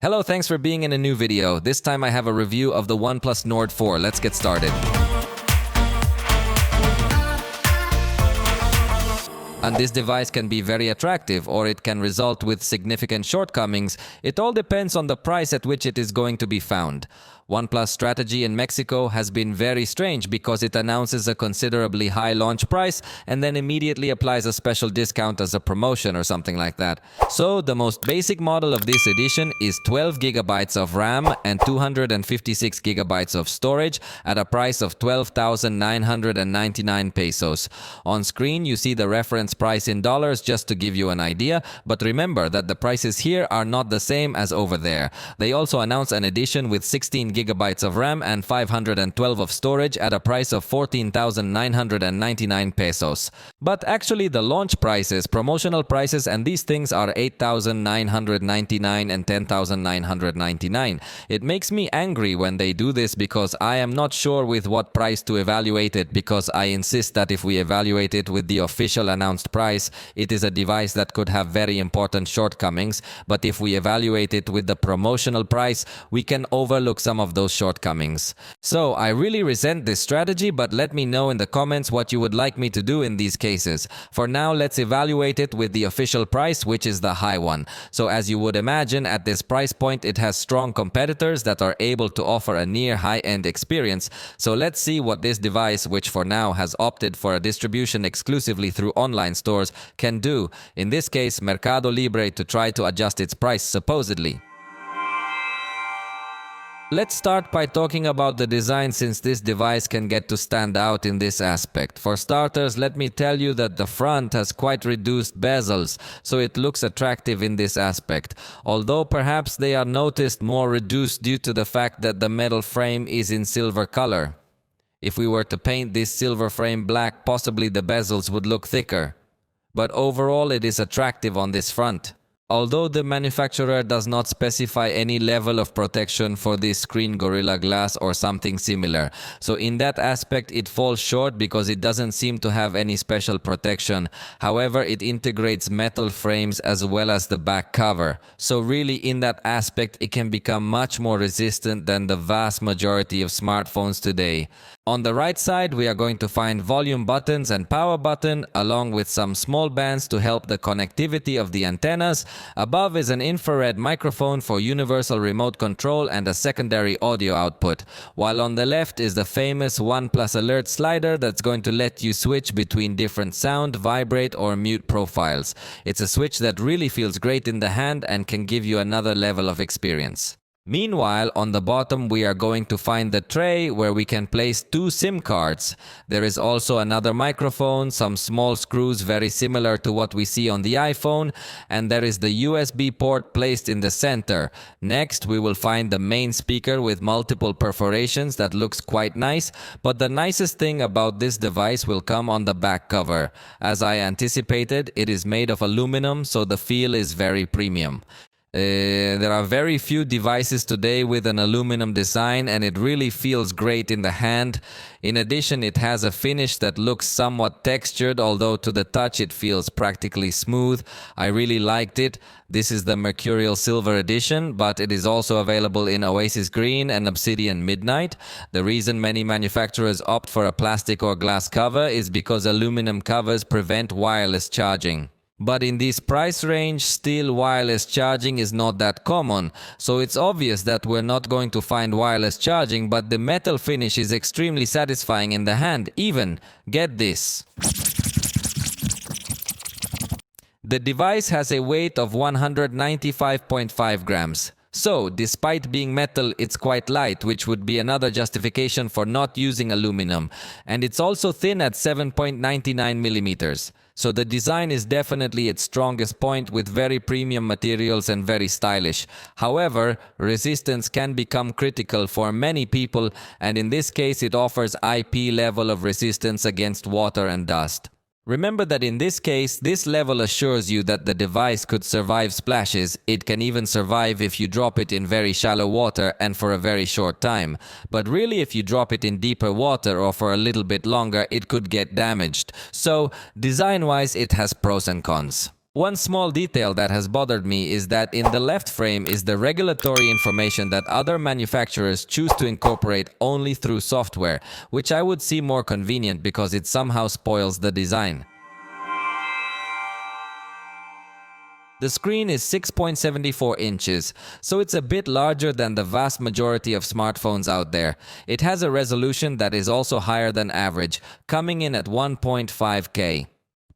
Hello, thanks for being in a new video. This time I have a review of the OnePlus Nord 4. Let's get started. And this device can be very attractive, or it can result with significant shortcomings. It all depends on the price at which it is going to be found. OnePlus strategy in Mexico has been very strange because it announces a considerably high launch price and then immediately applies a special discount as a promotion or something like that. So the most basic model of this edition is 12 gigabytes of RAM and 256 gigabytes of storage at a price of 12,999 pesos. On screen you see the reference price in dollars just to give you an idea, but remember that the prices here are not the same as over there. They also announce an edition with 16 gigabytes of RAM and 512 of storage at a price of 14,999 pesos. But actually the launch prices, promotional prices, and these things are 8,999 and 10,999. It makes me angry when they do this because I am not sure with what price to evaluate it, because I insist that if we evaluate it with the official announced price, it is a device that could have very important shortcomings, but if we evaluate it with the promotional price, we can overlook some of those shortcomings. So I really resent this strategy, but let me know in the comments what you would like me to do in these cases. For now, let's evaluate it with the official price, which is the high one. So as you would imagine, at this price point it has strong competitors that are able to offer a near high-end experience. So let's see what this device, which for now has opted for a distribution exclusively through online stores, can do. In this case, Mercado Libre, to try to adjust its price supposedly. Let's start by talking about the design, since this device can get to stand out in this aspect. For starters, let me tell you that the front has quite reduced bezels, so it looks attractive in this aspect. Although perhaps they are noticed more reduced due to the fact that the metal frame is in silver color. If we were to paint this silver frame black, possibly the bezels would look thicker. But overall it is attractive on this front. Although the manufacturer does not specify any level of protection for this screen, Gorilla Glass or something similar. So in that aspect it falls short because it doesn't seem to have any special protection. However, it integrates metal frames as well as the back cover. So really in that aspect it can become much more resistant than the vast majority of smartphones today. On the right side we are going to find volume buttons and power button, along with some small bands to help the connectivity of the antennas. Above is an infrared microphone for universal remote control and a secondary audio output, while on the left is the famous OnePlus Alert slider that's going to let you switch between different sound, vibrate or mute profiles. It's a switch that really feels great in the hand and can give you another level of experience. Meanwhile, on the bottom we are going to find the tray where we can place 2 SIM cards. There is also another microphone, some small screws very similar to what we see on the iPhone, and there is the USB port placed in the center. Next, we will find the main speaker with multiple perforations that looks quite nice, but the nicest thing about this device will come on the back cover. As I anticipated, it is made of aluminum, so the feel is very premium. There are very few devices today with an aluminum design, and it really feels great in the hand. In addition, it has a finish that looks somewhat textured, although to the touch it feels practically smooth. I really liked it. This is the Mercurial Silver edition, but it is also available in Oasis Green and Obsidian Midnight. The reason many manufacturers opt for a plastic or glass cover is because aluminum covers prevent wireless charging. But in this price range, still wireless charging is not that common, so it's obvious that we're not going to find wireless charging, but the metal finish is extremely satisfying in the hand. Even, get this. The device has a weight of 195.5 grams. So, despite being metal, it's quite light, which would be another justification for not using aluminum. And it's also thin at 7.99 millimeters. So the design is definitely its strongest point, with very premium materials and very stylish. However, resistance can become critical for many people, and in this case it offers IP level of resistance against water and dust. Remember that in this case, this level assures you that the device could survive splashes. It can even survive if you drop it in very shallow water and for a very short time. But really, if you drop it in deeper water or for a little bit longer, it could get damaged. So, design-wise, it has pros and cons. One small detail that has bothered me is that in the left frame is the regulatory information that other manufacturers choose to incorporate only through software, which I would see more convenient because it somehow spoils the design. The screen is 6.74 inches, so it's a bit larger than the vast majority of smartphones out there. It has a resolution that is also higher than average, coming in at 1.5K.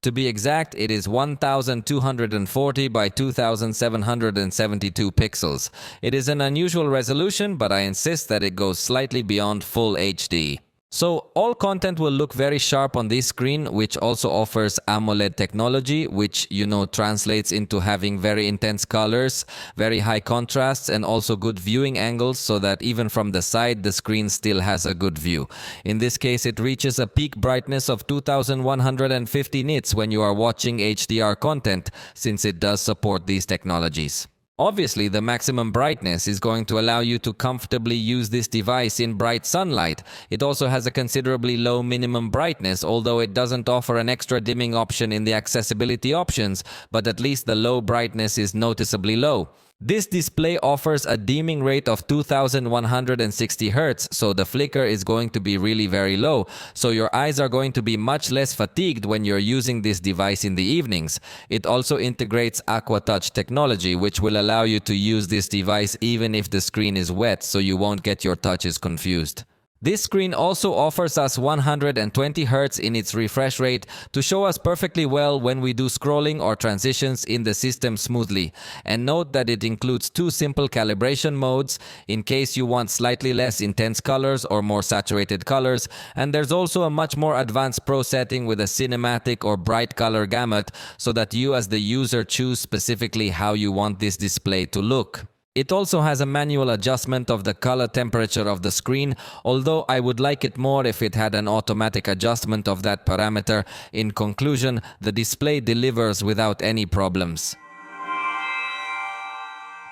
To be exact, it is 1240 by 2772 pixels. It is an unusual resolution, but I insist that it goes slightly beyond full HD. So all content will look very sharp on this screen, which also offers AMOLED technology, which translates into having very intense colors, very high contrasts, and also good viewing angles, so that even from the side the screen still has a good view. In this case, it reaches a peak brightness of 2150 nits when you are watching HDR content, since it does support these technologies. Obviously, the maximum brightness is going to allow you to comfortably use this device in bright sunlight. It also has a considerably low minimum brightness, although it doesn't offer an extra dimming option in the accessibility options, but at least the low brightness is noticeably low. This display offers a dimming rate of 2160 Hz, so the flicker is going to be really very low, so your eyes are going to be much less fatigued when you're using this device in the evenings. It also integrates Aqua Touch technology, which will allow you to use this device even if the screen is wet, so you won't get your touches confused. This screen also offers us 120 Hz in its refresh rate to show us perfectly well when we do scrolling or transitions in the system smoothly. And note that it includes two simple calibration modes in case you want slightly less intense colors or more saturated colors. And there's also a much more advanced Pro setting with a cinematic or bright color gamut so that you as the user choose specifically how you want this display to look. It also has a manual adjustment of the color temperature of the screen, although I would like it more if it had an automatic adjustment of that parameter. In conclusion, the display delivers without any problems.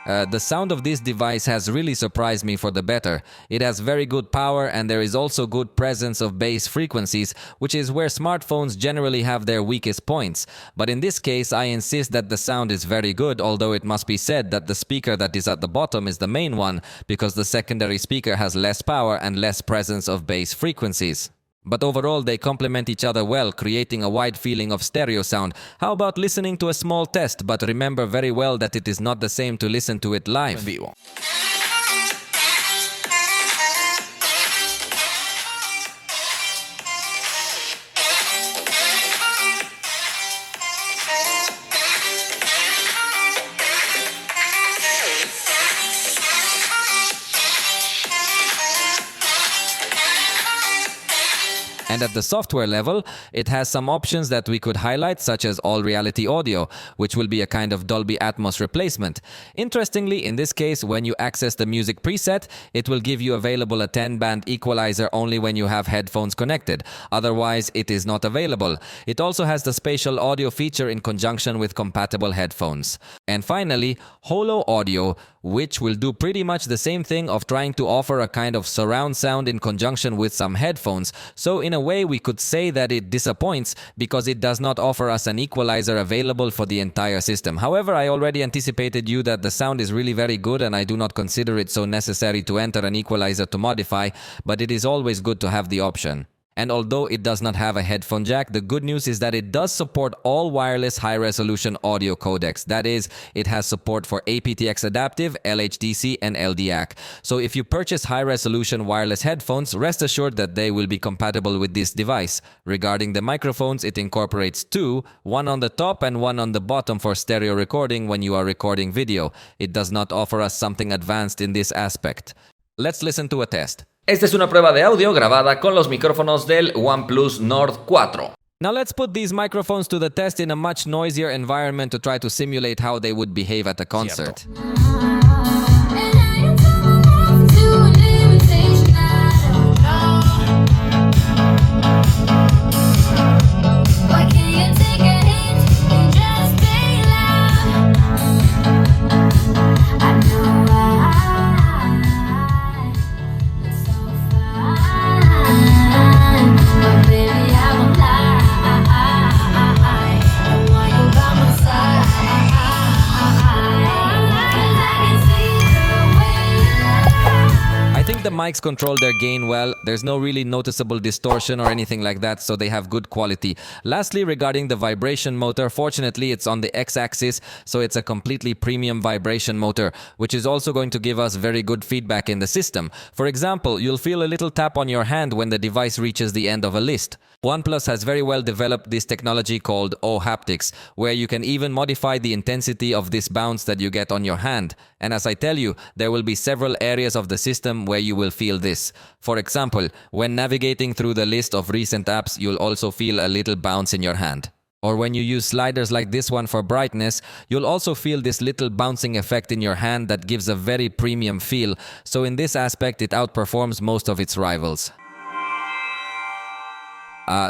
The sound of this device has really surprised me for the better. It has very good power and there is also good presence of bass frequencies, which is where smartphones generally have their weakest points. But in this case, I insist that the sound is very good, although it must be said that the speaker that is at the bottom is the main one, because the secondary speaker has less power and less presence of bass frequencies. But overall, they complement each other well, creating a wide feeling of stereo sound. How about listening to a small test, but remember very well that it is not the same to listen to it live. En vivo. And at the software level, it has some options that we could highlight, such as All Reality Audio, which will be a kind of Dolby Atmos replacement. Interestingly, in this case, when you access the music preset, it will give you available a 10-band equalizer only when you have headphones connected. Otherwise, it is not available. It also has the spatial audio feature in conjunction with compatible headphones. And finally, Holo Audio, which will do pretty much the same thing of trying to offer a kind of surround sound in conjunction with some headphones. So in a way, we could say that it disappoints because it does not offer us an equalizer available for the entire system. However, I already anticipated you that the sound is really very good and I do not consider it so necessary to enter an equalizer to modify, but it is always good to have the option. And although it does not have a headphone jack, the good news is that it does support all wireless high-resolution audio codecs. That is, it has support for aptX adaptive, LHDC, and LDAC. So if you purchase high-resolution wireless headphones, rest assured that they will be compatible with this device. Regarding the microphones, it incorporates two, one on the top and one on the bottom for stereo recording when you are recording video. It does not offer us something advanced in this aspect. Let's listen to a test. Esta es una prueba de audio grabada con los micrófonos del OnePlus Nord 4. Now let's put these microphones to the test in a much noisier environment to try to simulate how they would behave at a concert. Baby, I won't lie. I want you by my side. think the mics control their gain well. There's no really noticeable distortion or anything like that, so they have good quality. Lastly, regarding the vibration motor, fortunately it's on the X-axis, so it's a completely premium vibration motor, which is also going to give us very good feedback in the system. For example, you'll feel a little tap on your hand when the device reaches the end of a list. OnePlus has very well developed this technology called O-haptics, where you can even modify the intensity of this bounce that you get on your hand. And as I tell you, there will be several areas of the system where you will feel this. For example, when navigating through the list of recent apps, you'll also feel a little bounce in your hand. Or when you use sliders like this one for brightness, you'll also feel this little bouncing effect in your hand that gives a very premium feel. So in this aspect, it outperforms most of its rivals.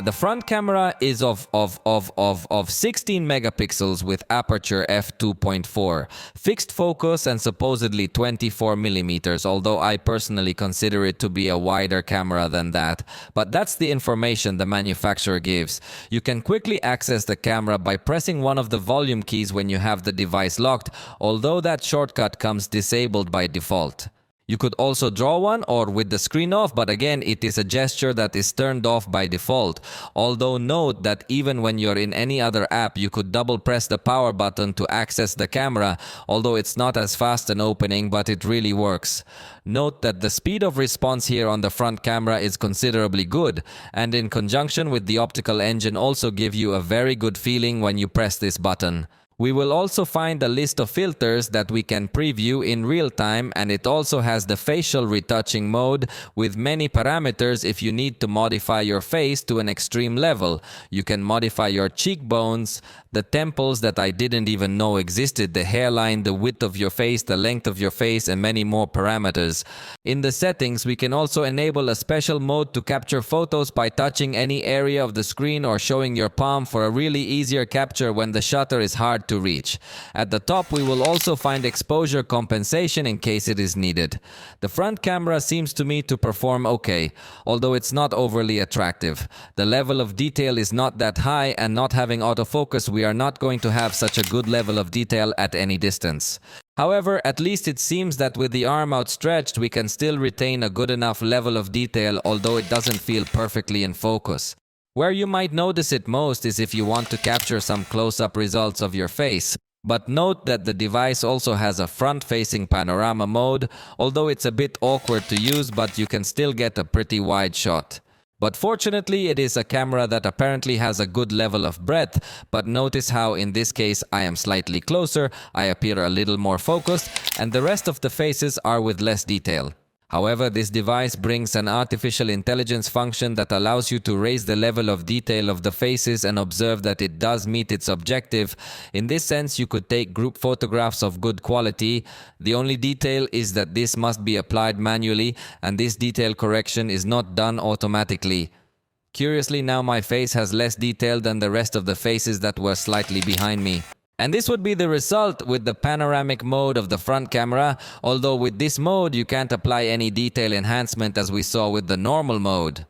The front camera is of 16 megapixels with aperture f2.4, fixed focus and supposedly 24 millimeters, although I personally consider it to be a wider camera than that. But that's the information the manufacturer gives. You can quickly access the camera by pressing one of the volume keys when you have the device locked, although that shortcut comes disabled by default. You could also draw one or with the screen off, but again, it is a gesture that is turned off by default. Although note that even when you're in any other app, you could double press the power button to access the camera, although it's not as fast an opening, but it really works. Note that the speed of response here on the front camera is considerably good, and in conjunction with the optical engine also give you a very good feeling when you press this button. We will also find a list of filters that we can preview in real time, and it also has the facial retouching mode with many parameters if you need to modify your face to an extreme level. You can modify your cheekbones, the temples that I didn't even know existed, the hairline, the width of your face, the length of your face, and many more parameters. In the settings, we can also enable a special mode to capture photos by touching any area of the screen or showing your palm for a really easier capture when the shutter is hard to reach. At the top, we will also find exposure compensation in case it is needed. The front camera seems to me to perform okay, although it's not overly attractive. The level of detail is not that high, and not having autofocus, we are not going to have such a good level of detail at any distance. However, at least it seems that with the arm outstretched, we can still retain a good enough level of detail, although it doesn't feel perfectly in focus. Where you might notice it most is if you want to capture some close-up results of your face. But note that the device also has a front-facing panorama mode, although it's a bit awkward to use, but you can still get a pretty wide shot. But fortunately, it is a camera that apparently has a good level of breadth, but notice how in this case I am slightly closer, I appear a little more focused, and the rest of the faces are with less detail. However, this device brings an artificial intelligence function that allows you to raise the level of detail of the faces and observe that it does meet its objective. In this sense, you could take group photographs of good quality. The only detail is that this must be applied manually, and this detail correction is not done automatically. Curiously, now my face has less detail than the rest of the faces that were slightly behind me. And this would be the result with the panoramic mode of the front camera, although with this mode you can't apply any detail enhancement as we saw with the normal mode.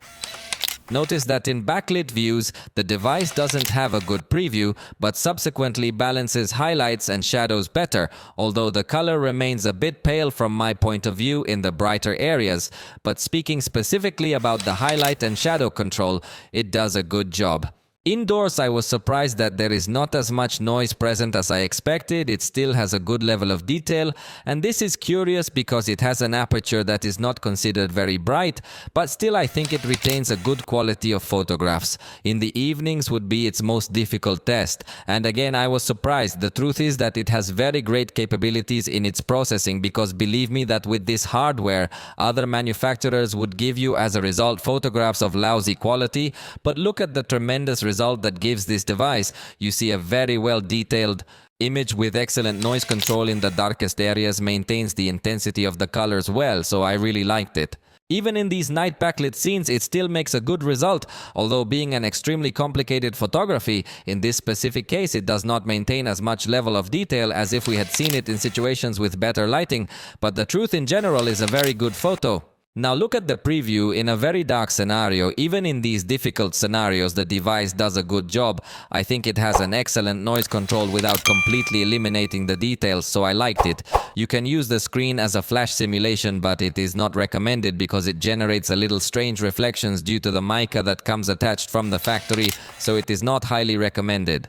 Notice that in backlit views, the device doesn't have a good preview, but subsequently balances highlights and shadows better, although the color remains a bit pale from my point of view in the brighter areas. But speaking specifically about the highlight and shadow control, it does a good job. Indoors, I was surprised that there is not as much noise present as I expected. It still has a good level of detail, and this is curious because it has an aperture that is not considered very bright, but still I think it retains a good quality of photographs. In the evenings would be its most difficult test, and again I was surprised. The truth is that it has very great capabilities in its processing, because believe me that with this hardware, other manufacturers would give you as a result photographs of lousy quality, but look at the tremendous result that gives this device. You see a very well detailed image with excellent noise control in the darkest areas, maintains the intensity of the colors well, so I really liked it. Even in these night backlit scenes, it still makes a good result, although being an extremely complicated photography, in this specific case it does not maintain as much level of detail as if we had seen it in situations with better lighting, but the truth in general is a very good photo. Now look at the preview. In a very dark scenario. Even in these difficult scenarios, the device does a good job. I think it has an excellent noise control without completely eliminating the details, so I liked it. You can use the screen as a flash simulation, but it is not recommended because it generates a little strange reflections due to the mica that comes attached from the factory, so it is not highly recommended.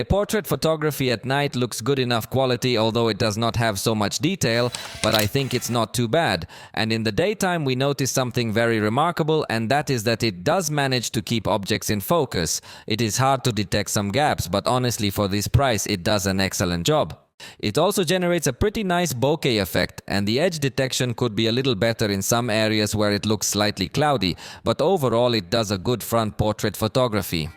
Portrait photography at night looks good enough quality, although it does not have so much detail, but I think it's not too bad. And in the daytime we notice something very remarkable, and that is that it does manage to keep objects in focus. It is hard to detect some gaps, but honestly for this price it does an excellent job. It also generates a pretty nice bokeh effect, and the edge detection could be a little better in some areas where it looks slightly cloudy, but overall it does a good front portrait photography.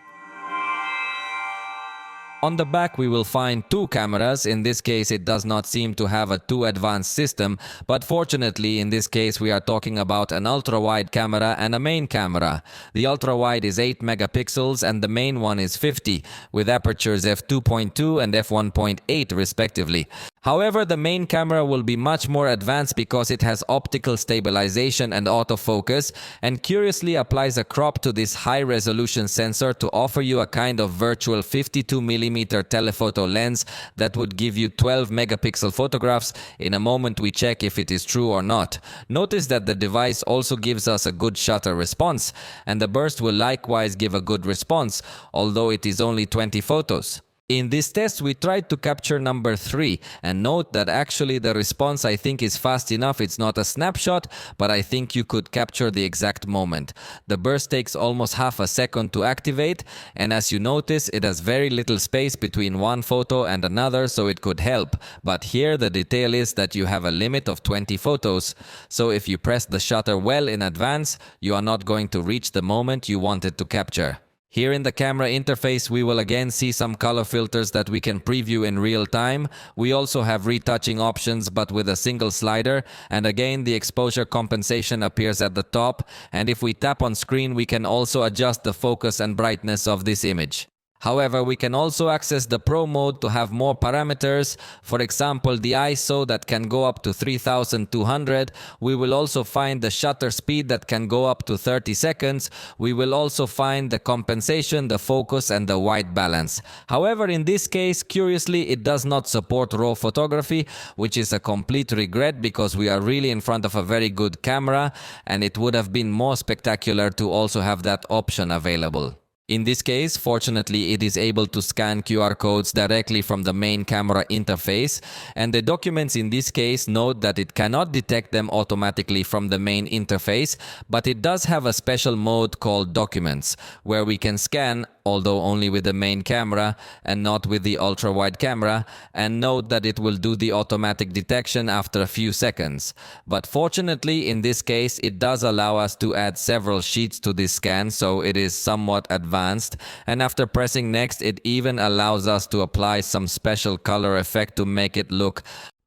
On the back we will find two cameras. In this case it does not seem to have a too advanced system, but fortunately in this case we are talking about an ultra-wide camera and a main camera. The ultra-wide is 8 megapixels and the main one is 50, with apertures f2.2 and f1.8 respectively. However, the main camera will be much more advanced because it has optical stabilization and autofocus, and curiously applies a crop to this high-resolution sensor to offer you a kind of virtual 52mm telephoto lens that would give you 12 megapixel photographs. In a moment we check if it is true or not. Notice that the device also gives us a good shutter response, and the burst will likewise give a good response, although it is only 20 photos. In this test we tried to capture number 3, and note that actually the response I think is fast enough. It's not a snapshot, but I think you could capture the exact moment. The burst takes almost half a second to activate, and as you notice it has very little space between one photo and another, so it could help. But here the detail is that you have a limit of 20 photos, so if you press the shutter well in advance, you are not going to reach the moment you wanted to capture. Here in the camera interface we will again see some color filters that we can preview in real time. We also have retouching options but with a single slider, and again the exposure compensation appears at the top, and if we tap on screen we can also adjust the focus and brightness of this image. However, we can also access the Pro mode to have more parameters, for example the ISO that can go up to 3200. We will also find the shutter speed that can go up to 30 seconds. We will also find the compensation, the focus and the white balance. However, in this case, curiously, it does not support RAW photography, which is a complete regret because we are really in front of a very good camera and it would have been more spectacular to also have that option available. In this case, fortunately, it is able to scan QR codes directly from the main camera interface, and the documents in this case note that it cannot detect them automatically from the main interface, but it does have a special mode called Documents, where we can scan, although only with the main camera and not with the ultra-wide camera, and note that it will do the automatic detection after a few seconds. But fortunately, in this case, it does allow us to add several sheets to this scan, so it is somewhat advanced, and after pressing next, it even allows us to apply some special color effect to make it look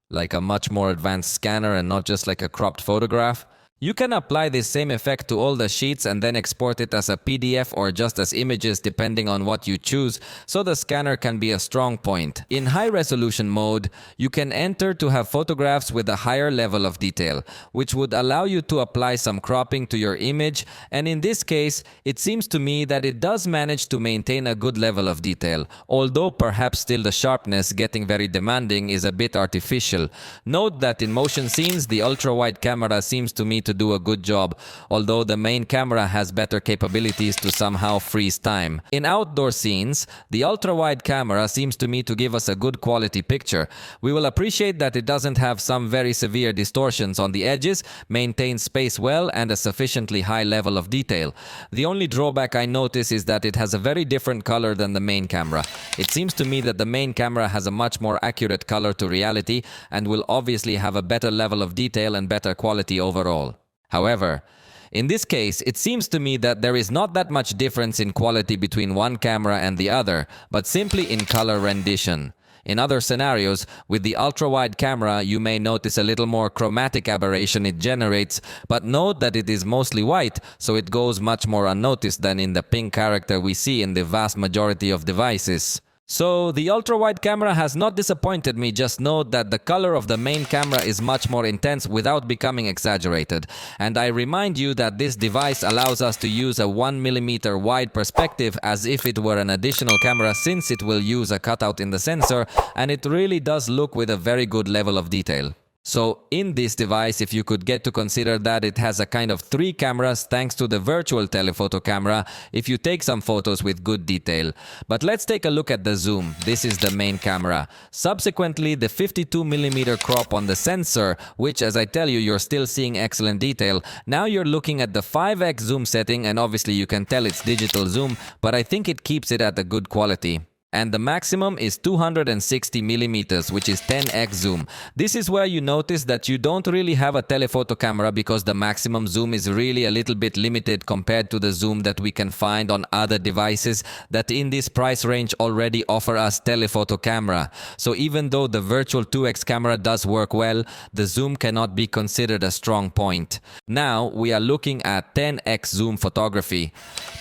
like a much more advanced scanner and not just like a cropped photograph. You can apply this same effect to all the sheets and then export it as a PDF or just as images depending on what you choose, so the scanner can be a strong point. In high resolution mode, you can enter to have photographs with a higher level of detail, which would allow you to apply some cropping to your image, and in this case, it seems to me that it does manage to maintain a good level of detail, although perhaps still the sharpness, getting very demanding, is a bit artificial. Note that in motion scenes, the ultra-wide camera seems to me to do a good job, although the main camera has better capabilities to somehow freeze time. In outdoor scenes, the ultra-wide camera seems to me to give us a good quality picture. We will appreciate that it doesn't have some very severe distortions on the edges, maintains space well, and a sufficiently high level of detail. The only drawback I notice is that it has a very different color than the main camera. It seems to me that the main camera has a much more accurate color to reality and will obviously have a better level of detail and better quality overall. However, in this case, it seems to me that there is not that much difference in quality between one camera and the other, but simply in color rendition. In other scenarios, with the ultra-wide camera, you may notice a little more chromatic aberration it generates, but note that it is mostly white, so it goes much more unnoticed than in the pink character we see in the vast majority of devices. So the ultra-wide camera has not disappointed me. Just note that the color of the main camera is much more intense without becoming exaggerated. And I remind you that this device allows us to use a 1mm wide perspective as if it were an additional camera, since it will use a cutout in the sensor, and it really does look with a very good level of detail. So in this device, if you could get to consider that it has a kind of 3 cameras thanks to the virtual telephoto camera if you take some photos with good detail. But let's take a look at the zoom. This is the main camera. Subsequently, the 52mm crop on the sensor, which, as I tell you, you're still seeing excellent detail. Now you're looking at the 5x zoom setting, and obviously you can tell it's digital zoom, but I think it keeps it at a good quality. And the maximum is 260mm, which is 10x zoom. This is where you notice that you don't really have a telephoto camera because the maximum zoom is really a little bit limited compared to the zoom that we can find on other devices that in this price range already offer us telephoto camera. So even though the virtual 2x camera does work well, the zoom cannot be considered a strong point. Now we are looking at 10x zoom photography,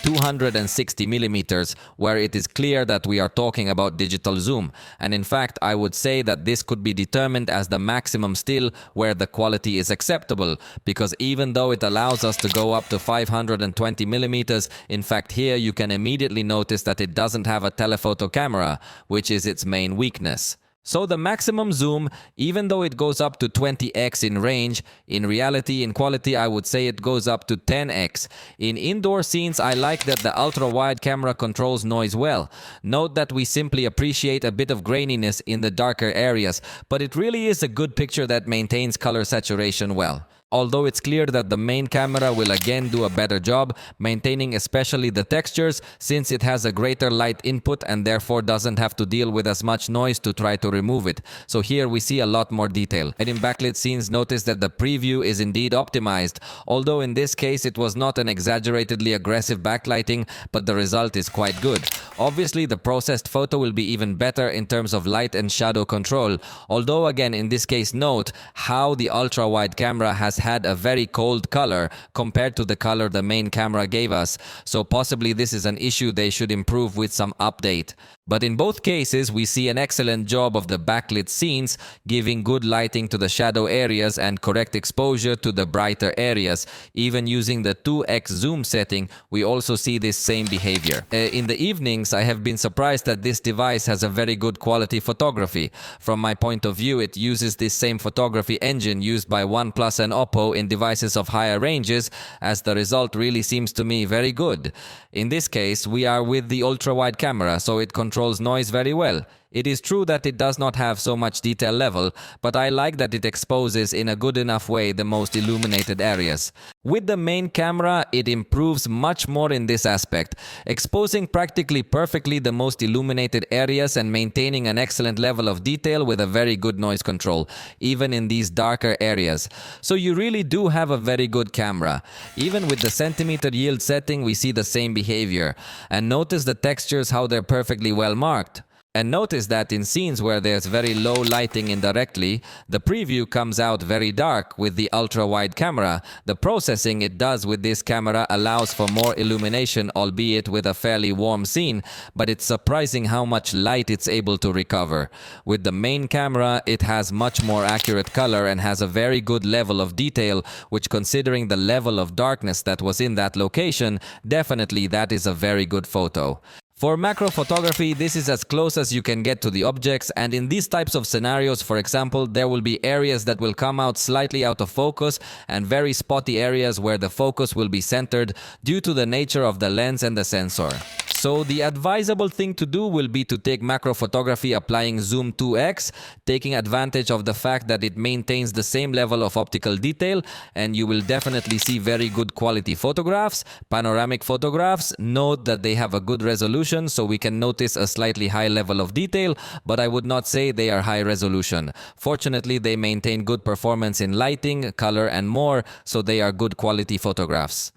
260mm, where it is clear that we are talking about digital zoom, and in fact I would say that this could be determined as the maximum still where the quality is acceptable, because even though it allows us to go up to 520mm, in fact here you can immediately notice that it doesn't have a telephoto camera, which is its main weakness. So the maximum zoom, even though it goes up to 20x in range, in reality, in quality, I would say it goes up to 10x. In indoor scenes, I like that the ultra-wide camera controls noise well. Note that we simply appreciate a bit of graininess in the darker areas, but it really is a good picture that maintains color saturation well. Although it's clear that the main camera will again do a better job maintaining especially the textures, since it has a greater light input and therefore doesn't have to deal with as much noise to try to remove it. So here we see a lot more detail. And in backlit scenes, notice that the preview is indeed optimized, although in this case it was not an exaggeratedly aggressive backlighting, but the result is quite good. Obviously the processed photo will be even better in terms of light and shadow control, although again in this case note how the ultra-wide camera has had a very cold color compared to the color the main camera gave us, so possibly this is an issue they should improve with some update. But in both cases, we see an excellent job of the backlit scenes, giving good lighting to the shadow areas and correct exposure to the brighter areas. Even using the 2x zoom setting, we also see this same behavior. In the evenings, I have been surprised that this device has a very good quality photography. From my point of view, it uses this same photography engine used by OnePlus and Oppo in devices of higher ranges, as the result really seems to me very good. In this case, we are with the ultra-wide camera, so it controls noise very well. It is true that it does not have so much detail level, but I like that it exposes in a good enough way the most illuminated areas. With the main camera, it improves much more in this aspect, exposing practically perfectly the most illuminated areas and maintaining an excellent level of detail with a very good noise control, even in these darker areas. So you really do have a very good camera. Even with the centimeter yield setting, we see the same behavior. And notice the textures, how they're perfectly well marked. And notice that in scenes where there's very low lighting indirectly, the preview comes out very dark with the ultra-wide camera. The processing it does with this camera allows for more illumination, albeit with a fairly warm scene, but it's surprising how much light it's able to recover. With the main camera, it has much more accurate color and has a very good level of detail, which, considering the level of darkness that was in that location, definitely that is a very good photo. For macro photography, this is as close as you can get to the objects, and in these types of scenarios, for example, there will be areas that will come out slightly out of focus and very spotty areas where the focus will be centered due to the nature of the lens and the sensor. So the advisable thing to do will be to take macro photography applying zoom 2x, taking advantage of the fact that it maintains the same level of optical detail, and you will definitely see very good quality photographs. Panoramic photographs, note that they have a good resolution, so we can notice a slightly high level of detail, but I would not say they are high resolution. Fortunately, they maintain good performance in lighting, color and more, so they are good quality photographs.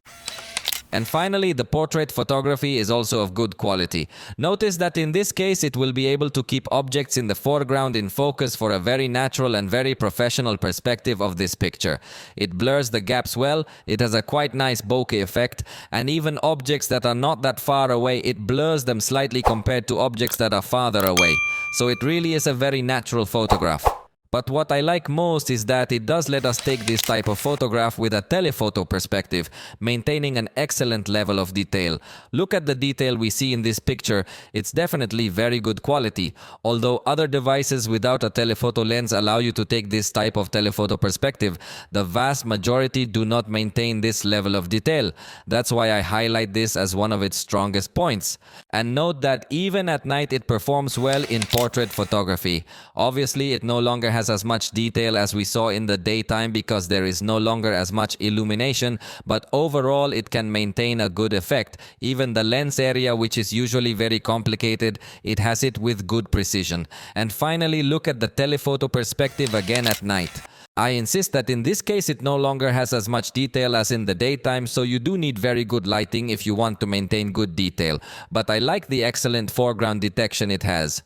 And finally, the portrait photography is also of good quality. Notice that in this case, it will be able to keep objects in the foreground in focus for a very natural and very professional perspective of this picture. It blurs the gaps well, it has a quite nice bokeh effect, and even objects that are not that far away, it blurs them slightly compared to objects that are farther away. So it really is a very natural photograph. But what I like most is that it does let us take this type of photograph with a telephoto perspective, maintaining an excellent level of detail. Look at the detail we see in this picture, it's definitely very good quality. Although other devices without a telephoto lens allow you to take this type of telephoto perspective, the vast majority do not maintain this level of detail. That's why I highlight this as one of its strongest points. And note that even at night it performs well in portrait photography. Obviously, it no longer has as much detail as we saw in the daytime because there is no longer as much illumination, but overall it can maintain a good effect. Even the lens area, which is usually very complicated, it has it with good precision. And finally, look at the telephoto perspective again at night. I insist that in this case it no longer has as much detail as in the daytime, so you do need very good lighting if you want to maintain good detail. But I like the excellent foreground detection it has.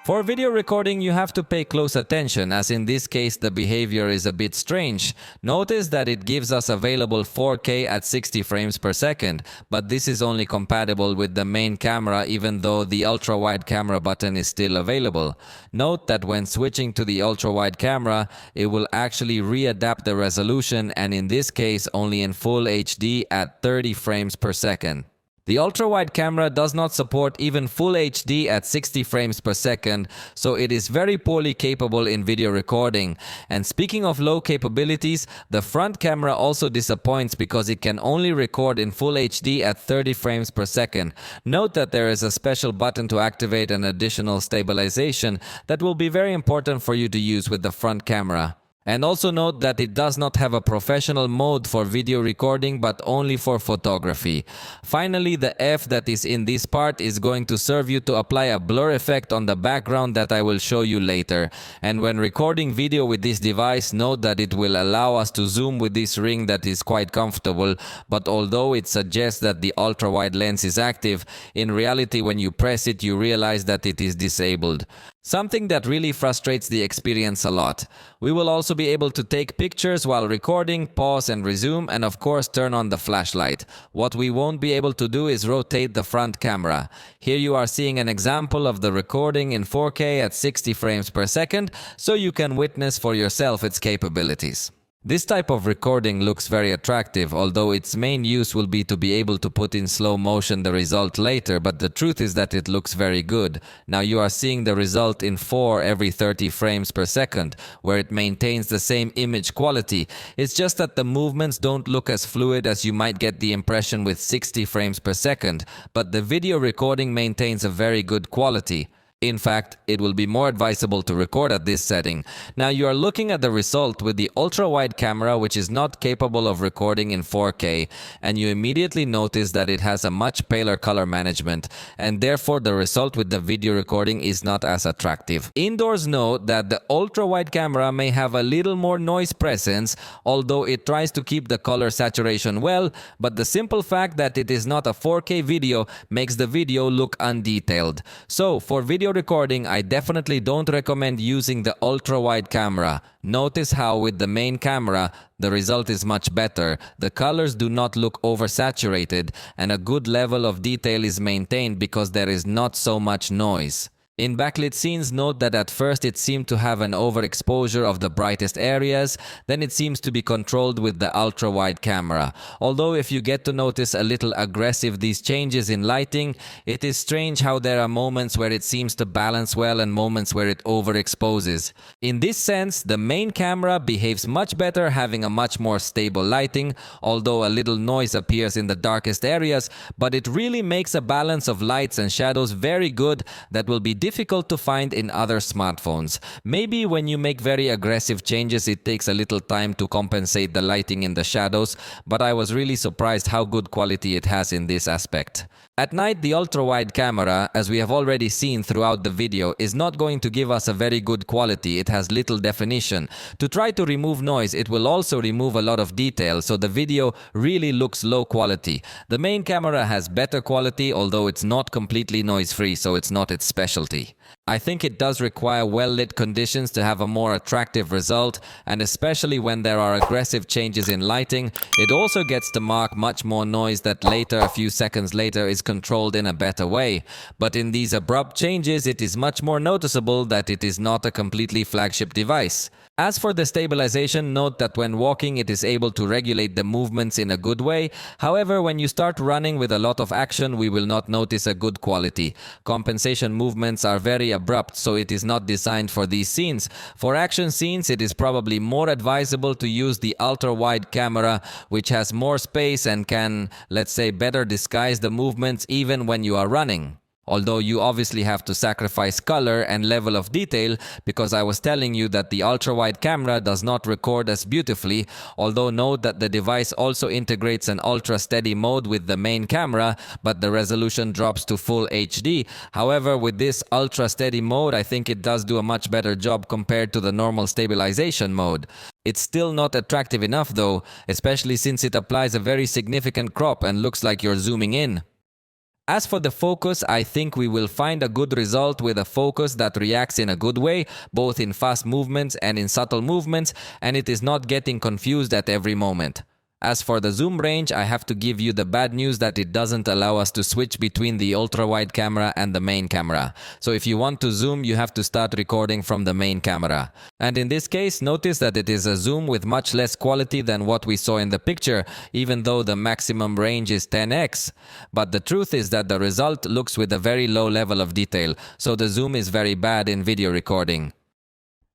For video recording, you have to pay close attention, as in this case the behavior is a bit strange. Notice that it gives us available 4K at 60 frames per second, but this is only compatible with the main camera even though the ultra-wide camera button is still available. Note that when switching to the ultra-wide camera, it will actually readapt the resolution, and in this case only in full HD at 30 frames per second. The ultra-wide camera does not support even full HD at 60 frames per second, so it is very poorly capable in video recording. And speaking of low capabilities, the front camera also disappoints because it can only record in full HD at 30 frames per second. Note that there is a special button to activate an additional stabilization that will be very important for you to use with the front camera. And also note that it does not have a professional mode for video recording but only for photography. Finally, the F that is in this part is going to serve you to apply a blur effect on the background that I will show you later. And when recording video with this device, note that it will allow us to zoom with this ring that is quite comfortable, but although it suggests that the ultra-wide lens is active, in reality when you press it you realize that it is disabled. Something that really frustrates the experience a lot. We will also be able to take pictures while recording, pause and resume, and of course turn on the flashlight. What we won't be able to do is rotate the front camera. Here you are seeing an example of the recording in 4K at 60 frames per second, so you can witness for yourself its capabilities. This type of recording looks very attractive, although its main use will be to be able to put in slow motion the result later, but the truth is that it looks very good. Now you are seeing the result in 4 every 30 frames per second, where it maintains the same image quality. It's just that the movements don't look as fluid as you might get the impression with 60 frames per second, but the video recording maintains a very good quality. In fact, it will be more advisable to record at this setting. Now you are looking at the result with the ultra-wide camera, which is not capable of recording in 4K, and you immediately notice that it has a much paler color management, and therefore the result with the video recording is not as attractive. Indoors, note that the ultra-wide camera may have a little more noise presence, although it tries to keep the color saturation well, but the simple fact that it is not a 4K video makes the video look undetailed. So, for video recording, I definitely don't recommend using the ultra-wide camera. Notice how with the main camera, the result is much better. The colors do not look oversaturated, and a good level of detail is maintained because there is not so much noise. In backlit scenes, note that at first it seemed to have an overexposure of the brightest areas, then it seems to be controlled with the ultra-wide camera. Although if you get to notice a little aggressive these changes in lighting, it is strange how there are moments where it seems to balance well and moments where it overexposes. In this sense, the main camera behaves much better, having a much more stable lighting, although a little noise appears in the darkest areas, but it really makes a balance of lights and shadows very good that will be difficult to find in other smartphones. Maybe when you make very aggressive changes it takes a little time to compensate the lighting in the shadows, but I was really surprised how good quality it has in this aspect. At night, the ultra-wide camera, as we have already seen throughout the video, is not going to give us a very good quality. It has little definition. To try to remove noise, it will also remove a lot of detail, so the video really looks low quality. The main camera has better quality, although it's not completely noise-free, so it's not its specialty. I think it does require well-lit conditions to have a more attractive result, and especially when there are aggressive changes in lighting, it also gets to mark much more noise that later, a few seconds later, is controlled in a better way. But in these abrupt changes, it is much more noticeable that it is not a completely flagship device. As for the stabilization, note that when walking it is able to regulate the movements in a good way. However, when you start running with a lot of action, we will not notice a good quality. Compensation movements are very abrupt, so it is not designed for these scenes. For action scenes, it is probably more advisable to use the ultra-wide camera, which has more space and can, let's say, better disguise the movements even when you are running. Although you obviously have to sacrifice color and level of detail, because I was telling you that the ultra-wide camera does not record as beautifully, although note that the device also integrates an ultra-steady mode with the main camera, but the resolution drops to full HD. However, with this ultra-steady mode, I think it does do a much better job compared to the normal stabilization mode. It's still not attractive enough though, especially since it applies a very significant crop and looks like you're zooming in. As for the focus, I think we will find a good result with a focus that reacts in a good way, both in fast movements and in subtle movements, and it is not getting confused at every moment. As for the zoom range, I have to give you the bad news that it doesn't allow us to switch between the ultra-wide camera and the main camera. So if you want to zoom, you have to start recording from the main camera. And in this case, notice that it is a zoom with much less quality than what we saw in the picture, even though the maximum range is 10x. But the truth is that the result looks with a very low level of detail, so the zoom is very bad in video recording.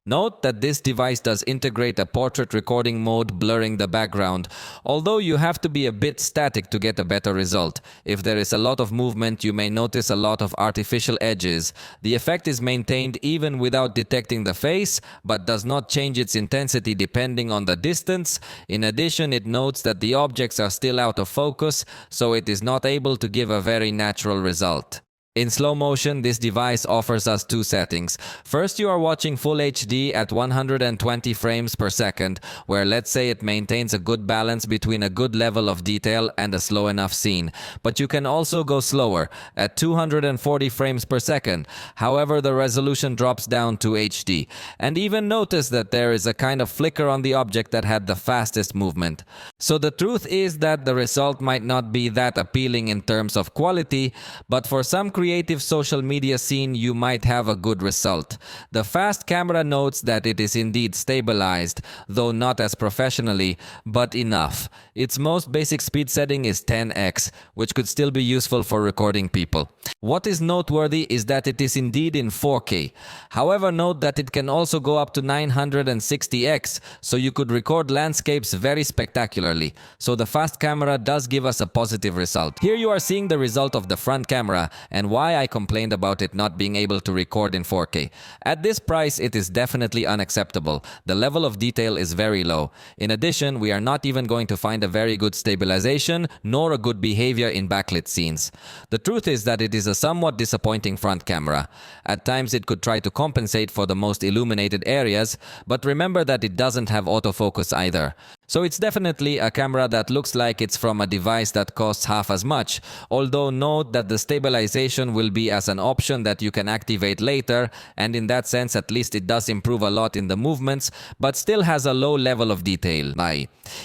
Note that this device does integrate a portrait recording mode blurring the background, although you have to be a bit static to get a better result. If there is a lot of movement, you may notice a lot of artificial edges. The effect is maintained even without detecting the face, but does not change its intensity depending on the distance. In addition, it notes that the objects are still out of focus, so it is not able to give a very natural result. In slow motion, this device offers us two settings. First, you are watching full HD at 120 frames per second, where let's say it maintains a good balance between a good level of detail and a slow enough scene. But you can also go slower, at 240 frames per second. However, the resolution drops down to HD. And even notice that there is a kind of flicker on the object that had the fastest movement. So the truth is that the result might not be that appealing in terms of quality, but for some creative social media scene, you might have a good result. The fast camera notes that it is indeed stabilized, though not as professionally, but enough. Its most basic speed setting is 10x, which could still be useful for recording people. What is noteworthy is that it is indeed in 4K. However, note that it can also go up to 960x, so you could record landscapes very spectacularly. So the fast camera does give us a positive result. Here you are seeing the result of the front camera, and why I complained about it not being able to record in 4K. At this price, it is definitely unacceptable. The level of detail is very low. In addition, we are not even going to find a very good stabilization, nor a good behavior in backlit scenes. The truth is that it is a somewhat disappointing front camera. At times it could try to compensate for the most illuminated areas, but remember that it doesn't have autofocus either. So it's definitely a camera that looks like it's from a device that costs half as much, although note that the stabilization will be as an option that you can activate later, and in that sense at least it does improve a lot in the movements, but still has a low level of detail.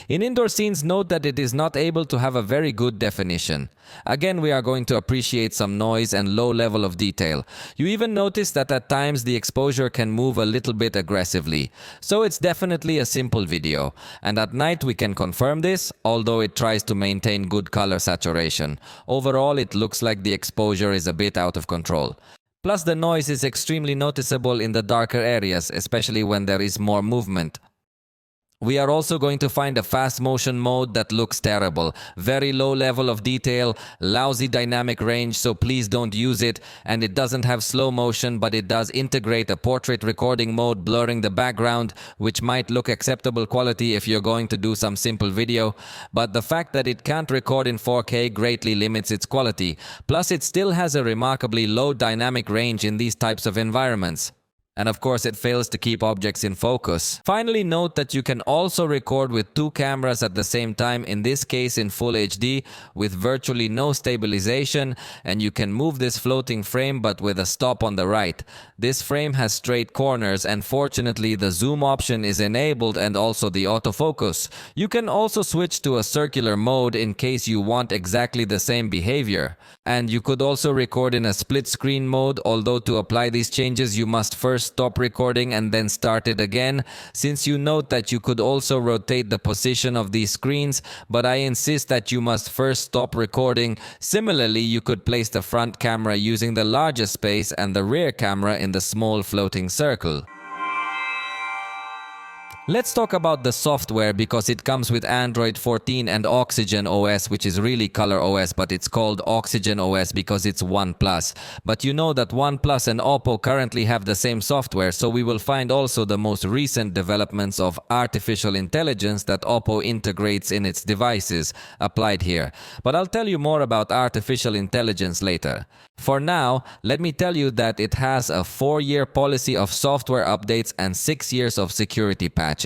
In indoor scenes, note that it is not able to have a very good definition. Again, we are going to appreciate some noise and low level of detail. You even notice that at times the exposure can move a little bit aggressively. So it's definitely a simple video. And at night we can confirm this, although it tries to maintain good color saturation. Overall, it looks like the exposure is a bit out of control. Plus, the noise is extremely noticeable in the darker areas, especially when there is more movement. We are also going to find a fast motion mode that looks terrible. Very low level of detail, lousy dynamic range, so please don't use it. And it doesn't have slow motion, but it does integrate a portrait recording mode, blurring the background, which might look acceptable quality if you're going to do some simple video. But the fact that it can't record in 4K greatly limits its quality. Plus, it still has a remarkably low dynamic range in these types of environments. And of course, it fails to keep objects in focus. Finally, note that you can also record with two cameras at the same time, in this case in Full HD, with virtually no stabilization, and you can move this floating frame but with a stop on the right. This frame has straight corners, and fortunately the zoom option is enabled and also the autofocus. You can also switch to a circular mode in case you want exactly the same behavior. And you could also record in a split screen mode, although to apply these changes you must first stop recording and then start it again, since you note that you could also rotate the position of these screens, but I insist that you must first stop recording. Similarly, you could place the front camera using the larger space and the rear camera in the small floating circle. Let's talk about the software, because it comes with Android 14 and Oxygen OS, which is really Color OS, but it's called Oxygen OS because it's OnePlus. But you know that OnePlus and Oppo currently have the same software, so we will find also the most recent developments of artificial intelligence that Oppo integrates in its devices applied here. But I'll tell you more about artificial intelligence later. For now, let me tell you that it has a 4-year policy of software updates and 6 years of security patches.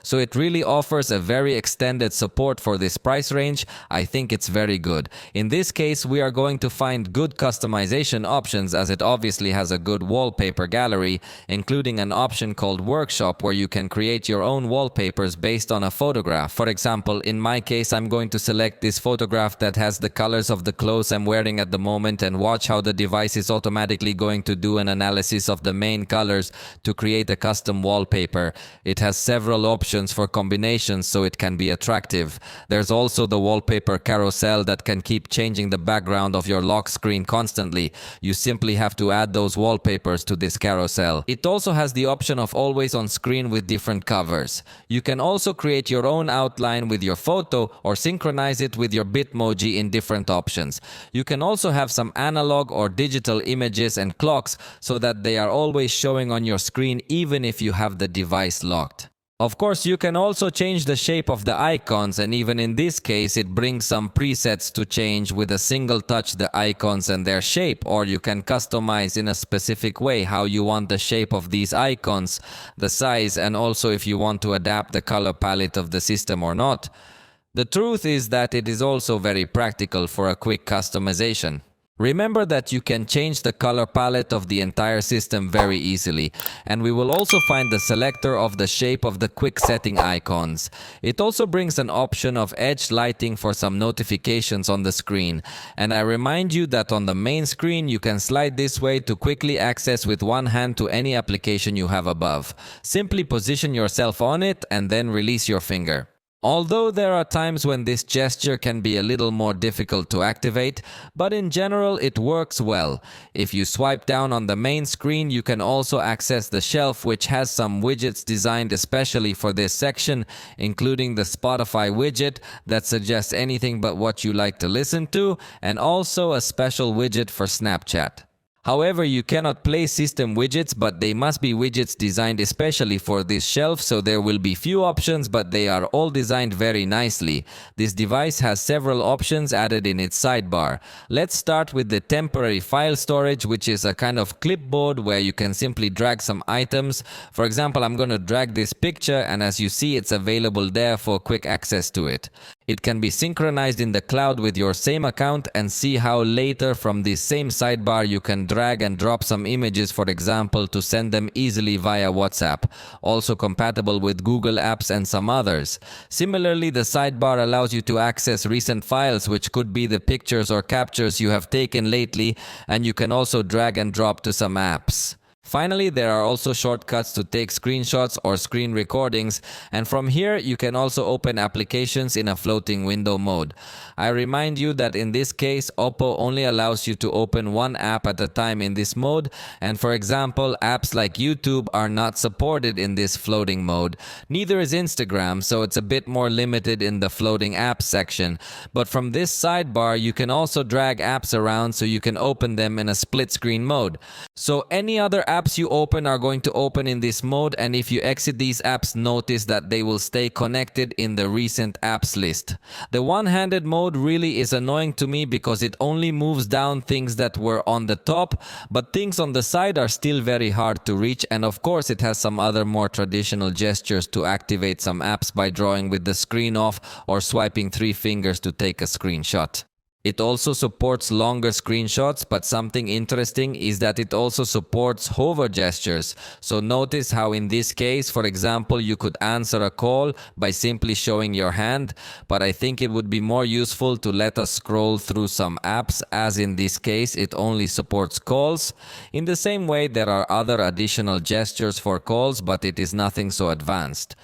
So it really offers a very extended support for this price range. I think it's very good. In this case, we are going to find good customization options, as it obviously has a good wallpaper gallery, including an option called Workshop, where you can create your own wallpapers based on a photograph. For example, in my case, I'm going to select this photograph that has the colors of the clothes I'm wearing at the moment, and watch how the device is automatically going to do an analysis of the main colors to create a custom wallpaper. It has several options for combinations, so it can be attractive. There's also the wallpaper carousel that can keep changing the background of your lock screen constantly. You simply have to add those wallpapers to this carousel. It also has the option of always on screen with different covers. You can also create your own outline with your photo or synchronize it with your Bitmoji in different options. You can also have some analog or digital images and clocks, so that they are always showing on your screen even if you have the device locked. Of course, you can also change the shape of the icons, and even in this case it brings some presets to change with a single touch the icons and their shape, or you can customize in a specific way how you want the shape of these icons, the size, and also if you want to adapt the color palette of the system or not. The truth is that it is also very practical for a quick customization. Remember that you can change the color palette of the entire system very easily, and we will also find the selector of the shape of the quick setting icons. It also brings an option of edge lighting for some notifications on the screen, and I remind you that on the main screen you can slide this way to quickly access with one hand to any application you have above. Simply position yourself on it and then release your finger. Although there are times when this gesture can be a little more difficult to activate, but in general it works well. If you swipe down on the main screen, you can also access the shelf, which has some widgets designed especially for this section, including the Spotify widget that suggests anything but what you like to listen to, and also a special widget for Snapchat. However, you cannot place system widgets, but they must be widgets designed especially for this shelf, so there will be few options, but they are all designed very nicely. This device has several options added in its sidebar. Let's start with the temporary file storage, which is a kind of clipboard where you can simply drag some items. For example, I'm going to drag this picture, and as you see, it's available there for quick access to it. It can be synchronized in the cloud with your same account, and see how later from this same sidebar you can drag and drop some images, for example, to send them easily via WhatsApp. Also compatible with Google Apps and some others. Similarly, the sidebar allows you to access recent files, which could be the pictures or captures you have taken lately, and you can also drag and drop to some apps. Finally, there are also shortcuts to take screenshots or screen recordings, and from here you can also open applications in a floating window mode. I remind you that in this case, Oppo only allows you to open one app at a time in this mode, and for example, apps like YouTube are not supported in this floating mode. Neither is Instagram, so it's a bit more limited in the floating apps section. But from this sidebar, you can also drag apps around so you can open them in a split screen mode. So any other apps you open are going to open in this mode, and if you exit these apps, notice that they will stay connected in the recent apps list. The one-handed mode really is annoying to me because it only moves down things that were on the top, but things on the side are still very hard to reach, and of course it has some other more traditional gestures to activate some apps by drawing with the screen off or swiping 3 fingers to take a screenshot. It also supports longer screenshots, but something interesting is that it also supports hover gestures. So notice how in this case, for example, you could answer a call by simply showing your hand, but I think it would be more useful to let us scroll through some apps, as in this case it only supports calls. In the same way, there are other additional gestures for calls, but it is nothing so advanced.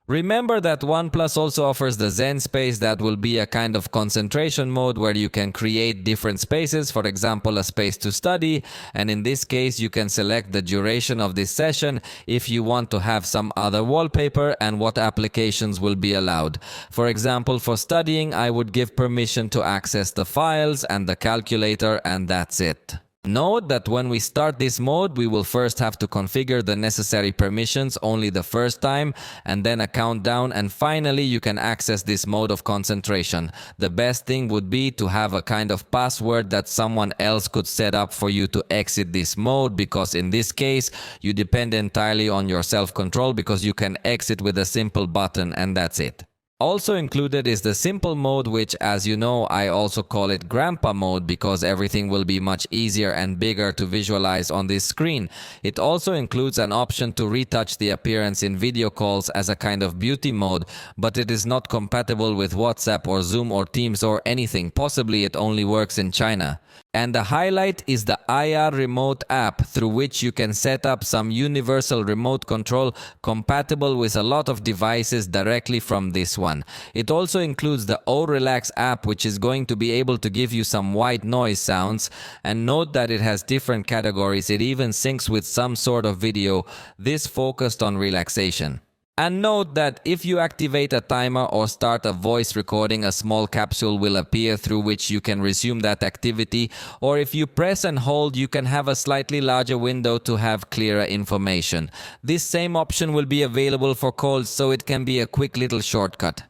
Remember that OnePlus also offers the Zen space that will be a kind of concentration mode where you can create different spaces, for example a space to study, and in this case you can select the duration of this session if you want to have some other wallpaper and what applications will be allowed. For example, for studying I would give permission to access the files and the calculator, and that's it. Note that when we start this mode, we will first have to configure the necessary permissions only the first time, and then a countdown, and finally you can access this mode of concentration. The best thing would be to have a kind of password that someone else could set up for you to exit this mode, because in this case you depend entirely on your self-control, because you can exit with a simple button and that's it. Also included is the simple mode, which, as you know, I also call it grandpa mode because everything will be much easier and bigger to visualize on this screen. It also includes an option to retouch the appearance in video calls as a kind of beauty mode, but it is not compatible with WhatsApp or Zoom or Teams or anything. Possibly it only works in China. And the highlight is the IR remote app, through which you can set up some universal remote control compatible with a lot of devices directly from this one. It also includes the O Relax app, which is going to be able to give you some white noise sounds, and note that it has different categories. It even syncs with some sort of video, this focused on relaxation. And note that if you activate a timer or start a voice recording, a small capsule will appear through which you can resume that activity, or if you press and hold, you can have a slightly larger window to have clearer information. This same option will be available for calls, so it can be a quick little shortcut.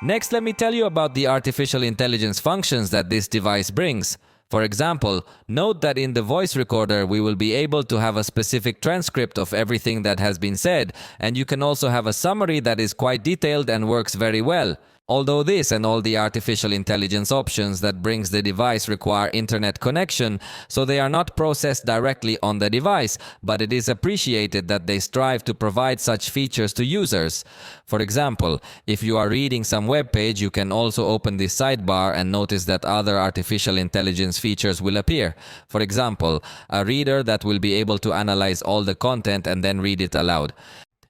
Next, let me tell you about the artificial intelligence functions that this device brings. For example, note that in the voice recorder we will be able to have a specific transcript of everything that has been said, and you can also have a summary that is quite detailed and works very well. Although this and all the artificial intelligence options that brings the device require internet connection, so they are not processed directly on the device, but it is appreciated that they strive to provide such features to users. For example, if you are reading some web page, you can also open this sidebar and notice that other artificial intelligence features will appear. For example, a reader that will be able to analyze all the content and then read it aloud.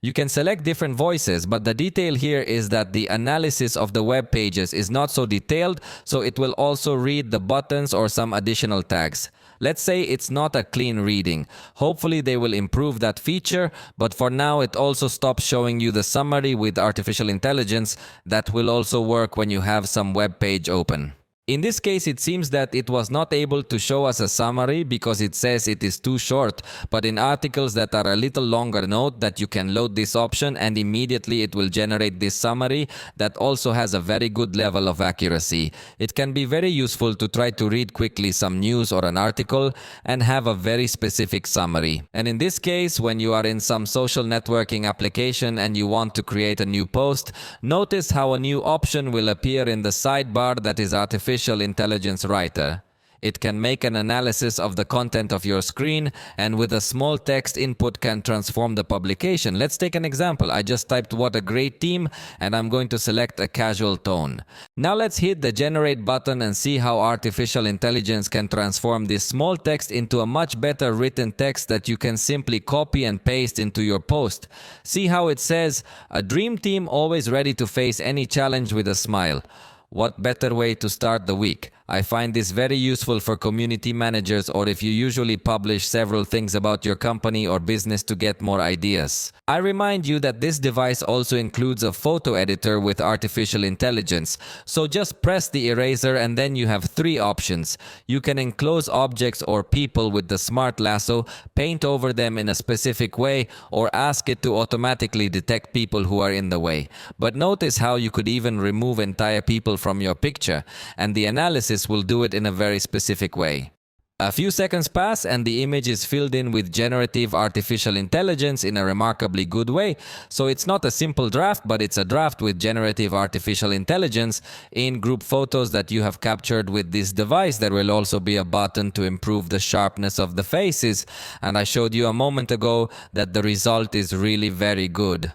You can select different voices, but the detail here is that the analysis of the web pages is not so detailed, so it will also read the buttons or some additional tags. Let's say it's not a clean reading. Hopefully they will improve that feature, but for now it also stops showing you the summary with artificial intelligence. That will also work when you have some web page open. In this case, it seems that it was not able to show us a summary because it says it is too short, but in articles that are a little longer, note that you can load this option and immediately it will generate this summary that also has a very good level of accuracy. It can be very useful to try to read quickly some news or an article and have a very specific summary. And in this case, when you are in some social networking application and you want to create a new post, notice how a new option will appear in the sidebar that is artificial intelligence writer. It can make an analysis of the content of your screen, and with a small text input can transform the publication. Let's take an example. I just typed "what a great team" and I'm going to select a casual tone. Now let's hit the generate button and see how artificial intelligence can transform this small text into a much better written text that you can simply copy and paste into your post. See how it says, "A dream team always ready to face any challenge with a smile." What better way to start the week? I find this very useful for community managers or if you usually publish several things about your company or business to get more ideas. I remind you that this device also includes a photo editor with artificial intelligence. So just press the eraser and then you have three options. You can enclose objects or people with the smart lasso, paint over them in a specific way, or ask it to automatically detect people who are in the way. But notice how you could even remove entire people from your picture, and the analysis will do it in a very specific way. A few seconds pass and the image is filled in with generative artificial intelligence in a remarkably good way. So it's not a simple draft, but it's a draft with generative artificial intelligence. In group photos that you have captured with this device, there will also be a button to improve the sharpness of the faces. And I showed you a moment ago that the result is really very good.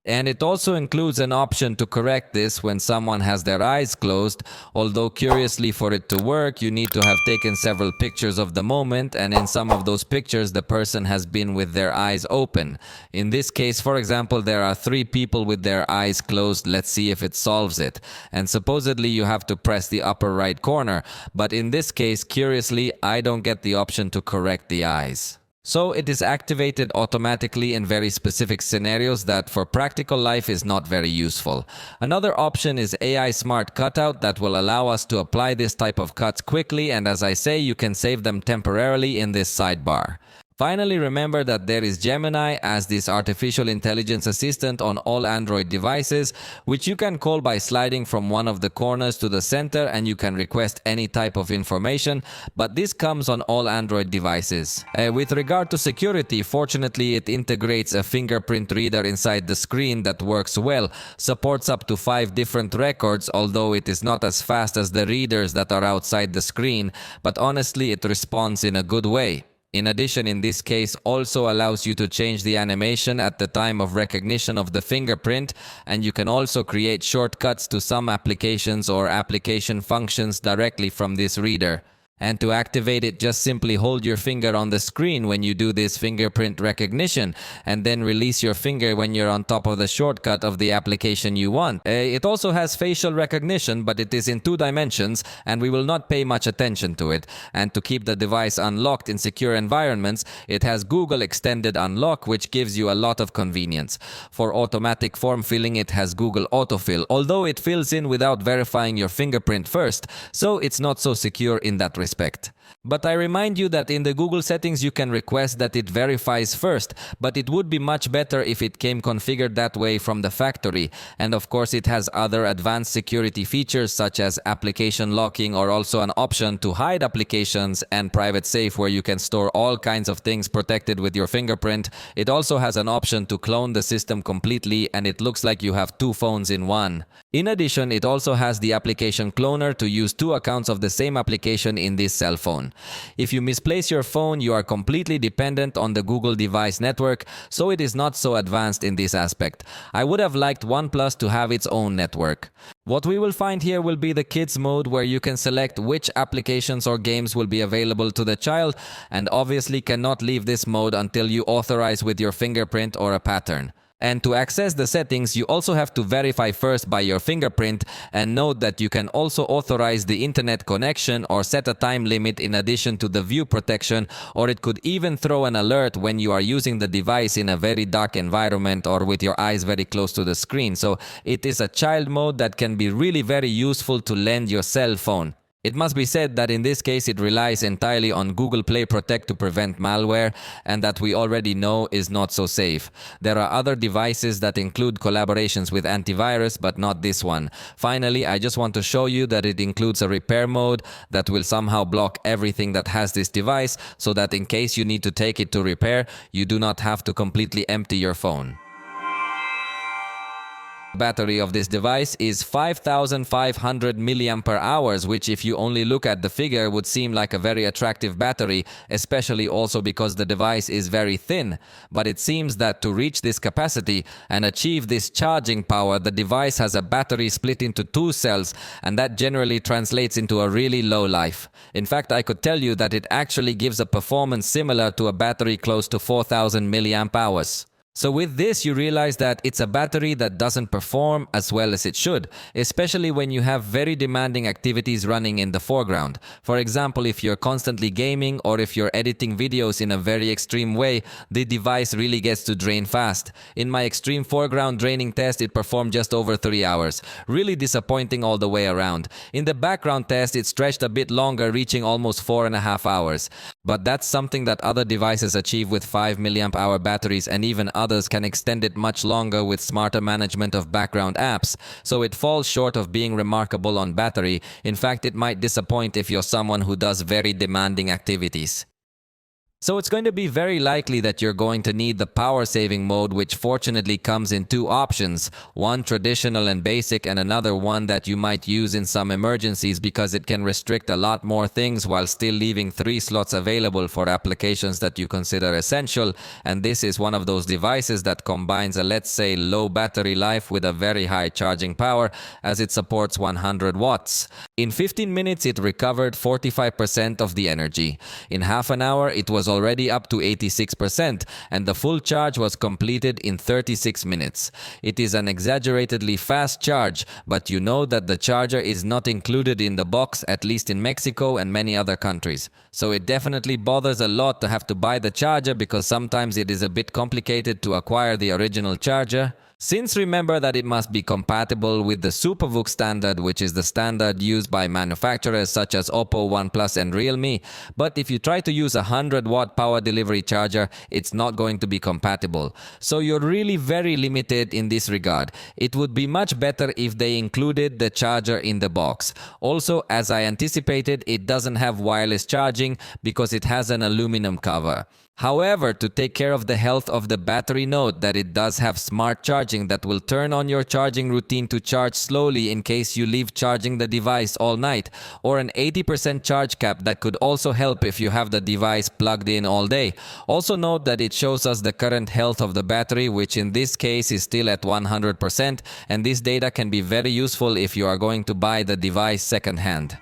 And it also includes an option to correct this when someone has their eyes closed, although curiously for it to work, you need to have taken several pictures of the moment, and in some of those pictures the person has been with their eyes open. In this case, for example, there are 3 people with their eyes closed. Let's see if it solves it. And supposedly you have to press the upper right corner, but in this case, curiously, I don't get the option to correct the eyes. So it is activated automatically in very specific scenarios that for practical life is not very useful. Another option is AI Smart Cutout that will allow us to apply this type of cuts quickly, and as I say, you can save them temporarily in this sidebar. Finally, remember that there is Gemini as this artificial intelligence assistant on all Android devices, which you can call by sliding from one of the corners to the center, and you can request any type of information, but this comes on all Android devices. With regard to security, fortunately it integrates a fingerprint reader inside the screen that works well, supports up to 5 different records, although it is not as fast as the readers that are outside the screen, but honestly it responds in a good way. In addition, in this case, also allows you to change the animation at the time of recognition of the fingerprint, and you can also create shortcuts to some applications or application functions directly from this reader. And to activate it, just simply hold your finger on the screen when you do this fingerprint recognition, and then release your finger when you're on top of the shortcut of the application you want. It also has facial recognition, but it is in 2 dimensions, and we will not pay much attention to it. And to keep the device unlocked in secure environments, it has Google Extended Unlock, which gives you a lot of convenience. For automatic form filling, it has Google Autofill, although it fills in without verifying your fingerprint first, so it's not so secure in that respect. But I remind you that in the Google settings you can request that it verifies first, but it would be much better if it came configured that way from the factory. And of course it has other advanced security features such as application locking, or also an option to hide applications, and private safe where you can store all kinds of things protected with your fingerprint. It also has an option to clone the system completely, and it looks like you have 2 phones in one. In addition, it also has the application cloner to use 2 accounts of the same application in this cell phone. If you misplace your phone, you are completely dependent on the Google device network, so it is not so advanced in this aspect. I would have liked OnePlus to have its own network. What we will find here will be the kids mode, where you can select which applications or games will be available to the child, and obviously cannot leave this mode until you authorize with your fingerprint or a pattern. And to access the settings, you also have to verify first by your fingerprint, and note that you can also authorize the internet connection or set a time limit in addition to the view protection, or it could even throw an alert when you are using the device in a very dark environment or with your eyes very close to the screen. So it is a child mode that can be really very useful to lend your cell phone. It must be said that in this case it relies entirely on Google Play Protect to prevent malware, and that we already know is not so safe. There are other devices that include collaborations with antivirus, but not this one. Finally, I just want to show you that it includes a repair mode that will somehow block everything that has this device, so that in case you need to take it to repair, you do not have to completely empty your phone. battery of this device is 5,500 milliampere hours, which if you only look at the figure would seem like a very attractive battery, especially also because the device is very thin. But it seems that to reach this capacity and achieve this charging power, the device has a battery split into two cells, and that generally translates into a really low life. In fact, I could tell you that it actually gives a performance similar to a battery close to 4,000 milliamp hours. So with this, you realize that it's a battery that doesn't perform as well as it should, especially when you have very demanding activities running in the foreground. For example, if you're constantly gaming or if you're editing videos in a very extreme way, the device really gets to drain fast. In my extreme foreground draining test, it performed just over 3 hours. Really disappointing all the way around. In the background test, it stretched a bit longer, reaching almost 4.5 hours. But that's something that other devices achieve with 5 milliamp hour batteries, and even others can extend it much longer with smarter management of background apps, so it falls short of being remarkable on battery. In fact, it might disappoint if you're someone who does very demanding activities. So it's going to be very likely that you're going to need the power saving mode, which fortunately comes in two options, one traditional and basic and another one that you might use in some emergencies because it can restrict a lot more things while still leaving 3 slots available for applications that you consider essential. And this is one of those devices that combines a, let's say, low battery life with a very high charging power, as it supports 100 watts. In 15 minutes it recovered 45% of the energy. In half an hour it was already up to 86%, and the full charge was completed in 36 minutes. It is an exaggeratedly fast charge, but you know that the charger is not included in the box, at least in Mexico and many other countries. So it definitely bothers a lot to have to buy the charger, because sometimes it is a bit complicated to acquire the original charger. Since remember that it must be compatible with the SuperVOOC standard, which is the standard used by manufacturers such as Oppo, OnePlus and Realme, but if you try to use a 100-watt power delivery charger, it's not going to be compatible. So you're really very limited in this regard. It would be much better if they included the charger in the box. Also, as I anticipated, it doesn't have wireless charging because it has an aluminum cover. However, to take care of the health of the battery, note that it does have smart charging that will turn on your charging routine to charge slowly in case you leave charging the device all night, or an 80% charge cap that could also help if you have the device plugged in all day. Also note that it shows us the current health of the battery, which in this case is still at 100%, and this data can be very useful if you are going to buy the device second-hand.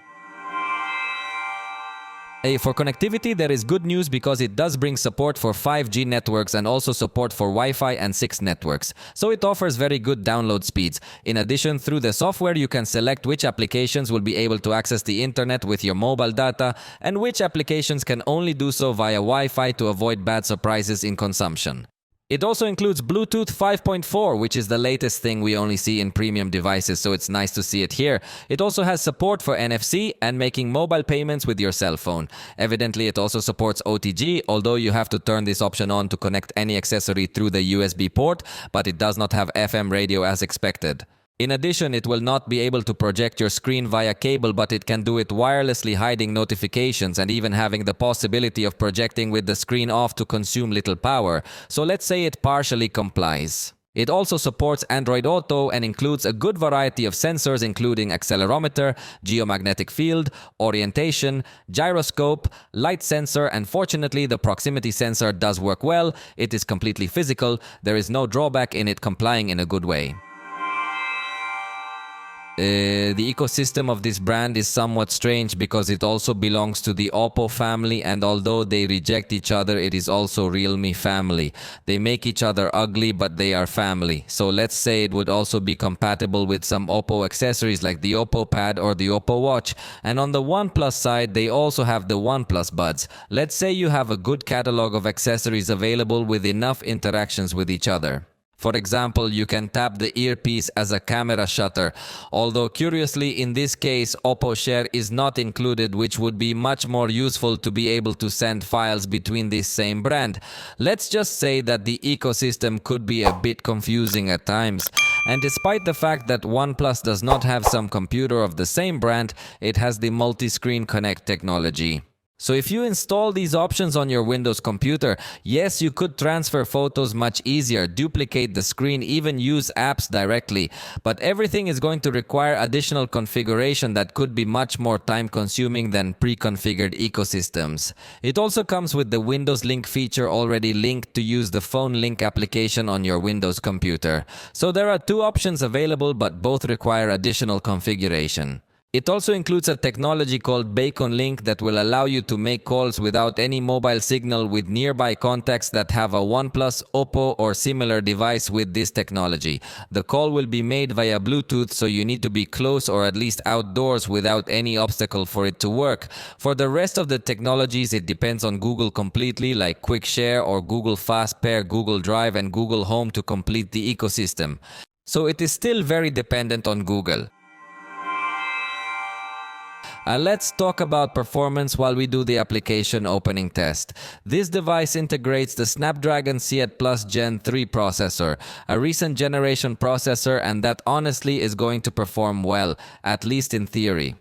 For connectivity, there is good news because it does bring support for 5G networks and also support for Wi-Fi and 6 networks. So it offers very good download speeds. In addition, through the software, you can select which applications will be able to access the internet with your mobile data and which applications can only do so via Wi-Fi to avoid bad surprises in consumption. It also includes Bluetooth 5.4, which is the latest thing we only see in premium devices, so it's nice to see it here. It also has support for NFC and making mobile payments with your cell phone. Evidently, it also supports OTG, although you have to turn this option on to connect any accessory through the USB port, but it does not have FM radio as expected. In addition, it will not be able to project your screen via cable, but it can do it wirelessly, hiding notifications and even having the possibility of projecting with the screen off to consume little power. So let's say it partially complies. It also supports Android Auto and includes a good variety of sensors, including accelerometer, geomagnetic field, orientation, gyroscope, light sensor, and fortunately the proximity sensor does work well. It is completely physical. There is no drawback in it complying in a good way. The ecosystem of this brand is somewhat strange because it also belongs to the Oppo family, and although they reject each other, it is also Realme family. They make each other ugly, but they are family. So let's say it would also be compatible with some Oppo accessories like the Oppo Pad or the Oppo Watch. And on the OnePlus side, they also have the OnePlus Buds. Let's say you have a good catalog of accessories available with enough interactions with each other. For example, you can tap the earpiece as a camera shutter, although curiously in this case Oppo Share is not included, which would be much more useful to be able to send files between this same brand. Let's just say that the ecosystem could be a bit confusing at times, and despite the fact that OnePlus does not have some computer of the same brand, it has the multi-screen connect technology. So if you install these options on your Windows computer, yes, you could transfer photos much easier, duplicate the screen, even use apps directly. But everything is going to require additional configuration that could be much more time-consuming than pre-configured ecosystems. It also comes with the Windows Link feature already linked to use the phone link application on your Windows computer. So there are two options available, but both require additional configuration. It also includes a technology called Beacon Link that will allow you to make calls without any mobile signal with nearby contacts that have a OnePlus, Oppo or similar device with this technology. The call will be made via Bluetooth, so you need to be close or at least outdoors without any obstacle for it to work. For the rest of the technologies, it depends on Google completely, like Quick Share or Google Fast Pair, Google Drive and Google Home to complete the ecosystem. So it is still very dependent on Google. Let's talk about performance while we do the application opening test. This device integrates the Snapdragon 8 Plus Gen 3 processor, a recent generation processor, and that honestly is going to perform well, at least in theory.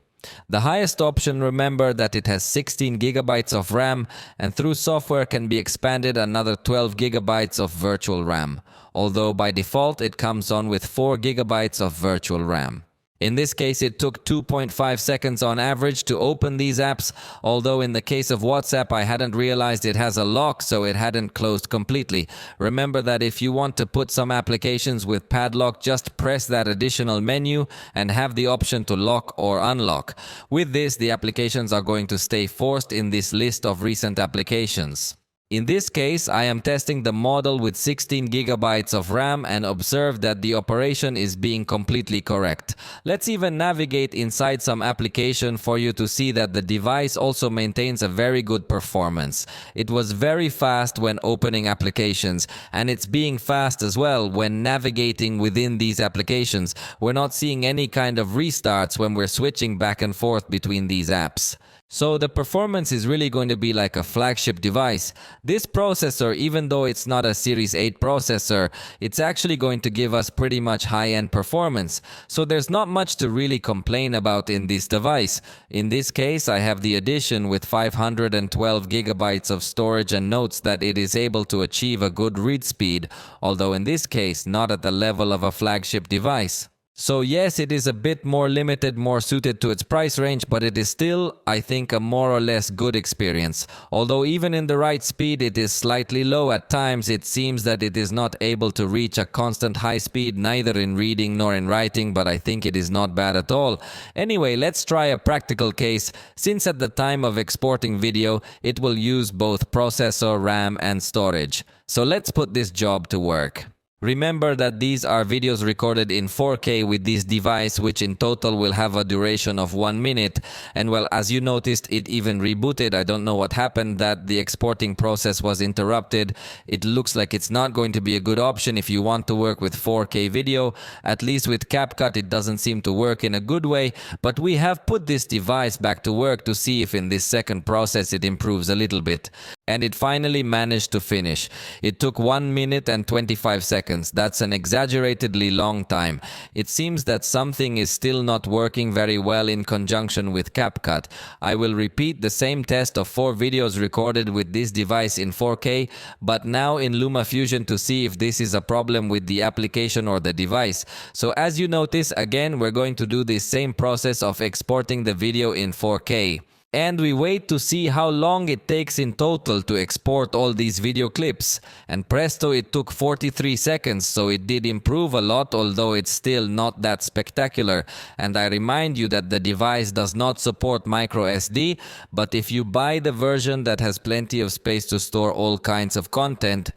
The highest option, remember that it has 16 gigabytes of RAM, and through software can be expanded another 12 gigabytes of virtual RAM, although by default it comes on with 4 gigabytes of virtual RAM. In this case, it took 2.5 seconds on average to open these apps, although in the case of WhatsApp, I hadn't realized it has a lock, so it hadn't closed completely. Remember that if you want to put some applications with padlock, just press that additional menu and have the option to lock or unlock. With this, the applications are going to stay forced in this list of recent applications. In this case, I am testing the model with 16 gigabytes of RAM and observe that the operation is being completely correct. Let's even navigate inside some application for you to see that the device also maintains a very good performance. It was very fast when opening applications, and it's being fast as well when navigating within these applications. We're not seeing any kind of restarts when we're switching back and forth between these apps. So the performance is really going to be like a flagship device. This processor, even though it's not a Series 8 processor, it's actually going to give us pretty much high-end performance. So there's not much to really complain about in this device. In this case, I have the addition with 512 gigabytes of storage and notes that it is able to achieve a good read speed, although in this case, not at the level of a flagship device. So yes, it is a bit more limited, more suited to its price range, but it is still, I think, a more or less good experience. Although even in the right speed, it is slightly low at times. It seems that it is not able to reach a constant high speed, neither in reading nor in writing, but I think it is not bad at all. Anyway, let's try a practical case, since at the time of exporting video, it will use both processor, RAM, and storage. So let's put this job to work. Remember that these are videos recorded in 4K with this device, which in total will have a duration of 1 minute. And well, as you noticed, it even rebooted. I don't know what happened, that the exporting process was interrupted. It looks like it's not going to be a good option if you want to work with 4K video. At least with CapCut, it doesn't seem to work in a good way. But we have put this device back to work to see if in this second process it improves a little bit. And it finally managed to finish. It took 1 minute and 25 seconds. That's an exaggeratedly long time. It seems that something is still not working very well in conjunction with CapCut. I will repeat the same test of 4 videos recorded with this device in 4K, but now in LumaFusion to see if this is a problem with the application or the device. So as you notice, again, we're going to do this same process of exporting the video in 4K. And we wait to see how long it takes in total to export all these video clips. And presto, it took 43 seconds, so it did improve a lot, although it's still not that spectacular. And I remind you that the device does not support micro SD, but if you buy the version that has plenty of space to store all kinds of content,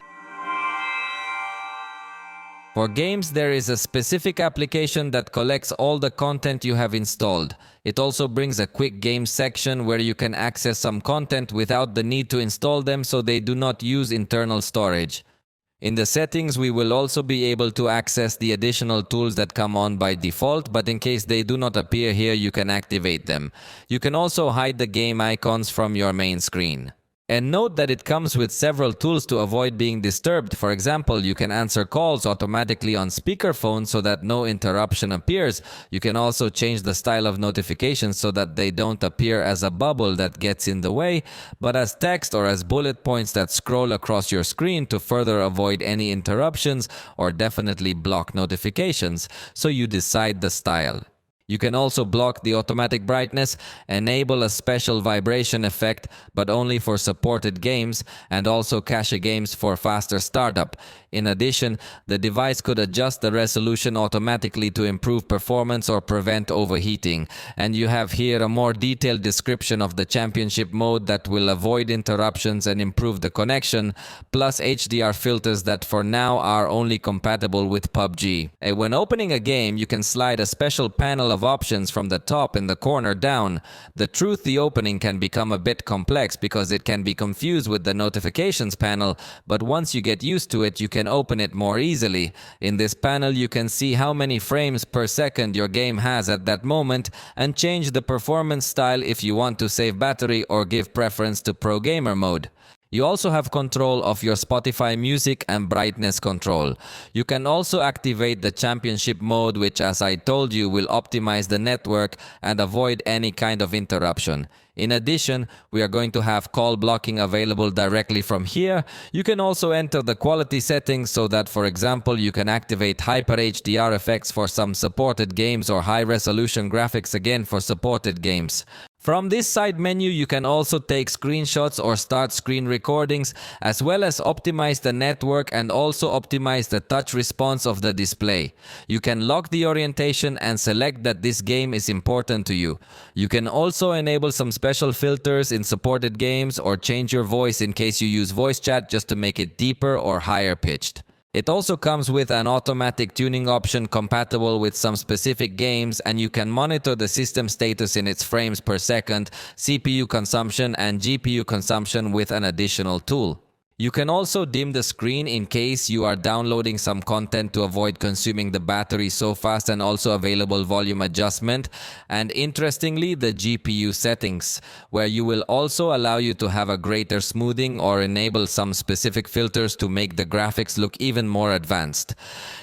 for games, there is a specific application that collects all the content you have installed. It also brings a quick game section where you can access some content without the need to install them, so they do not use internal storage. In the settings, we will also be able to access the additional tools that come on by default, but in case they do not appear here, you can activate them. You can also hide the game icons from your main screen. And note that it comes with several tools to avoid being disturbed. For example, you can answer calls automatically on speakerphone so that no interruption appears. You can also change the style of notifications so that they don't appear as a bubble that gets in the way, but as text or as bullet points that scroll across your screen to further avoid any interruptions or definitely block notifications. So you decide the style. You can also block the automatic brightness, enable a special vibration effect, but only for supported games, and also cache games for faster startup. In addition, the device could adjust the resolution automatically to improve performance or prevent overheating. And you have here a more detailed description of the championship mode that will avoid interruptions and improve the connection, plus HDR filters that for now are only compatible with PUBG. When opening a game, you can slide a special panel of options from the top in the corner down. The opening can become a bit complex because it can be confused with the notifications panel, but once you get used to it, you can open it more easily. In this panel, you can see how many frames per second your game has at that moment and change the performance style if you want to save battery or give preference to pro gamer mode. You also have control of your Spotify music and brightness control. You can also activate the championship mode, which, as I told you, will optimize the network and avoid any kind of interruption. In addition, we are going to have call blocking available directly from here. You can also enter the quality settings so that, for example, you can activate Hyper HDR effects for some supported games or high resolution graphics again for supported games. From this side menu, you can also take screenshots or start screen recordings, as well as optimize the network and also optimize the touch response of the display. You can lock the orientation and select that this game is important to you. You can also enable some special filters in supported games or change your voice in case you use voice chat just to make it deeper or higher pitched. It also comes with an automatic tuning option compatible with some specific games, and you can monitor the system status in its frames per second, CPU consumption and GPU consumption with an additional tool. You can also dim the screen in case you are downloading some content to avoid consuming the battery so fast, and also available volume adjustment, and interestingly the GPU settings, where you will also allow you to have a greater smoothing or enable some specific filters to make the graphics look even more advanced.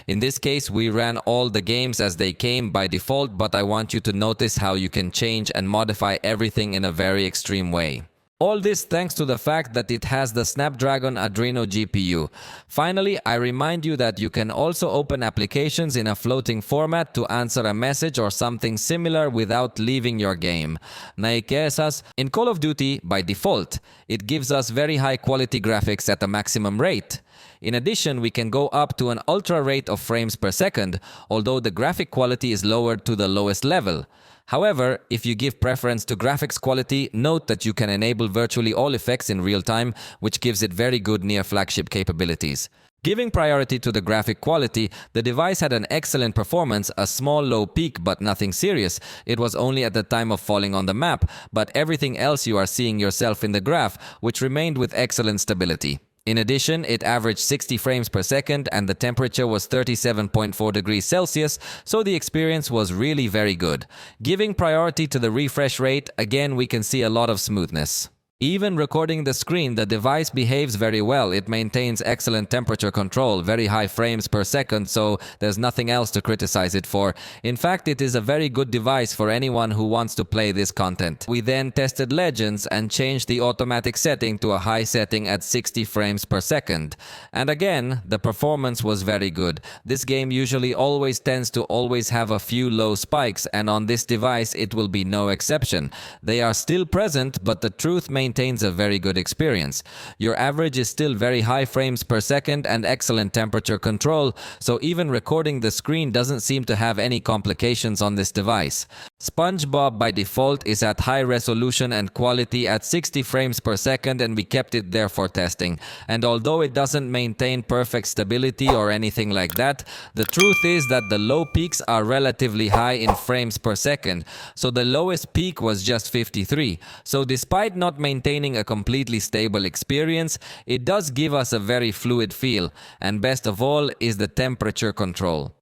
In this case, we ran all the games as they came by default, but I want you to notice how you can change and modify everything in a very extreme way. All this thanks to the fact that it has the Snapdragon Adreno GPU. Finally, I remind you that you can also open applications in a floating format to answer a message or something similar without leaving your game. Naikesas, in Call of Duty, by default, it gives us very high quality graphics at a maximum rate. In addition, we can go up to an ultra rate of frames per second, although the graphic quality is lowered to the lowest level. However, if you give preference to graphics quality, note that you can enable virtually all effects in real time, which gives it very good near-flagship capabilities. Giving priority to the graphic quality, the device had an excellent performance, a small low peak but nothing serious. It was only at the time of falling on the map, but everything else you are seeing yourself in the graph, which remained with excellent stability. In addition, it averaged 60 frames per second and the temperature was 37.4 degrees Celsius, so the experience was really very good. Giving priority to the refresh rate, again we can see a lot of smoothness. Even recording the screen, the device behaves very well. It maintains excellent temperature control, very high frames per second, so there's nothing else to criticize it for. In fact, it is a very good device for anyone who wants to play this content. We then tested Legends and changed the automatic setting to a high setting at 60 frames per second. And again, the performance was very good. This game usually always tends to have a few low spikes, and on this device it will be no exception. They are still present, but the truth maintains a very good experience. Your average is still very high frames per second and excellent temperature control, so even recording the screen doesn't seem to have any complications on this device. SpongeBob by default is at high resolution and quality at 60 frames per second, and we kept it there for testing. And although it doesn't maintain perfect stability or anything like that, the truth is that the low peaks are relatively high in frames per second, so the lowest peak was just 53. So despite not maintaining a completely stable experience, it does give us a very fluid feel, and best of all is the temperature control.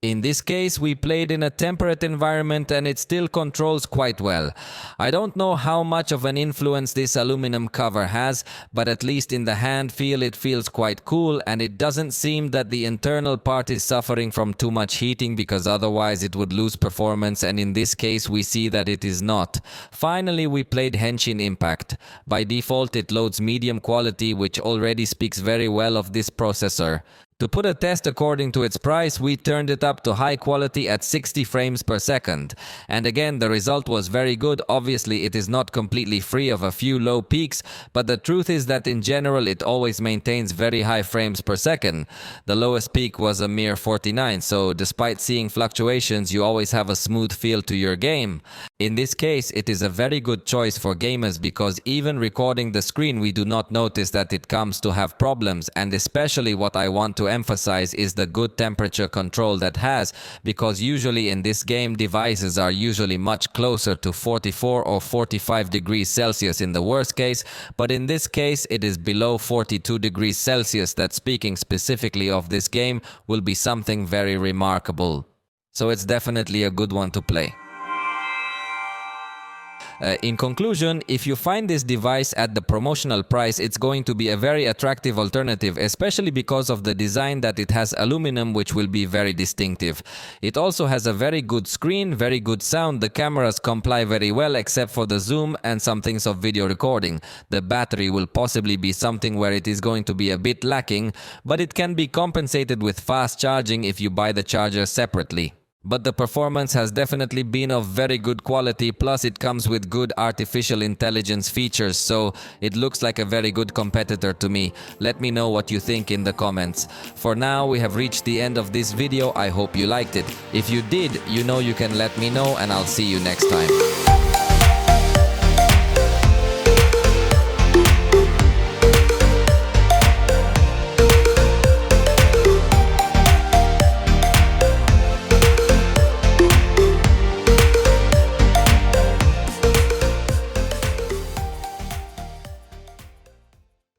In this case, we played in a temperate environment and it still controls quite well. I don't know how much of an influence this aluminum cover has, but at least in the hand feel it feels quite cool, and it doesn't seem that the internal part is suffering from too much heating, because otherwise it would lose performance, and in this case we see that it is not. Finally, we played Henshin Impact. By default it loads medium quality, which already speaks very well of this processor. To put a test according to its price, we turned it up to high quality at 60 frames per second. And again, the result was very good. Obviously, it is not completely free of a few low peaks, but the truth is that in general it always maintains very high frames per second. The lowest peak was a mere 49, so despite seeing fluctuations, you always have a smooth feel to your game. In this case, it is a very good choice for gamers, because even recording the screen we do not notice that it comes to have problems, and especially what I want to emphasize is the good temperature control that has, because usually in this game devices are usually much closer to 44 or 45 degrees Celsius in the worst case, but in this case it is below 42 degrees Celsius. That, speaking specifically of this game, will be something very remarkable. So it's definitely a good one to play. In conclusion, if you find this device at the promotional price, it's going to be a very attractive alternative, especially because of the design that it has aluminum, which will be very distinctive. It also has a very good screen, very good sound, the cameras comply very well except for the zoom and some things of video recording. The battery will possibly be something where it is going to be a bit lacking, but it can be compensated with fast charging if you buy the charger separately. But the performance has definitely been of very good quality, plus it comes with good artificial intelligence features, so it looks like a very good competitor to me. Let me know what you think in the comments. For now, we have reached the end of this video. I hope you liked it. If you did, you know you can let me know, and I'll see you next time.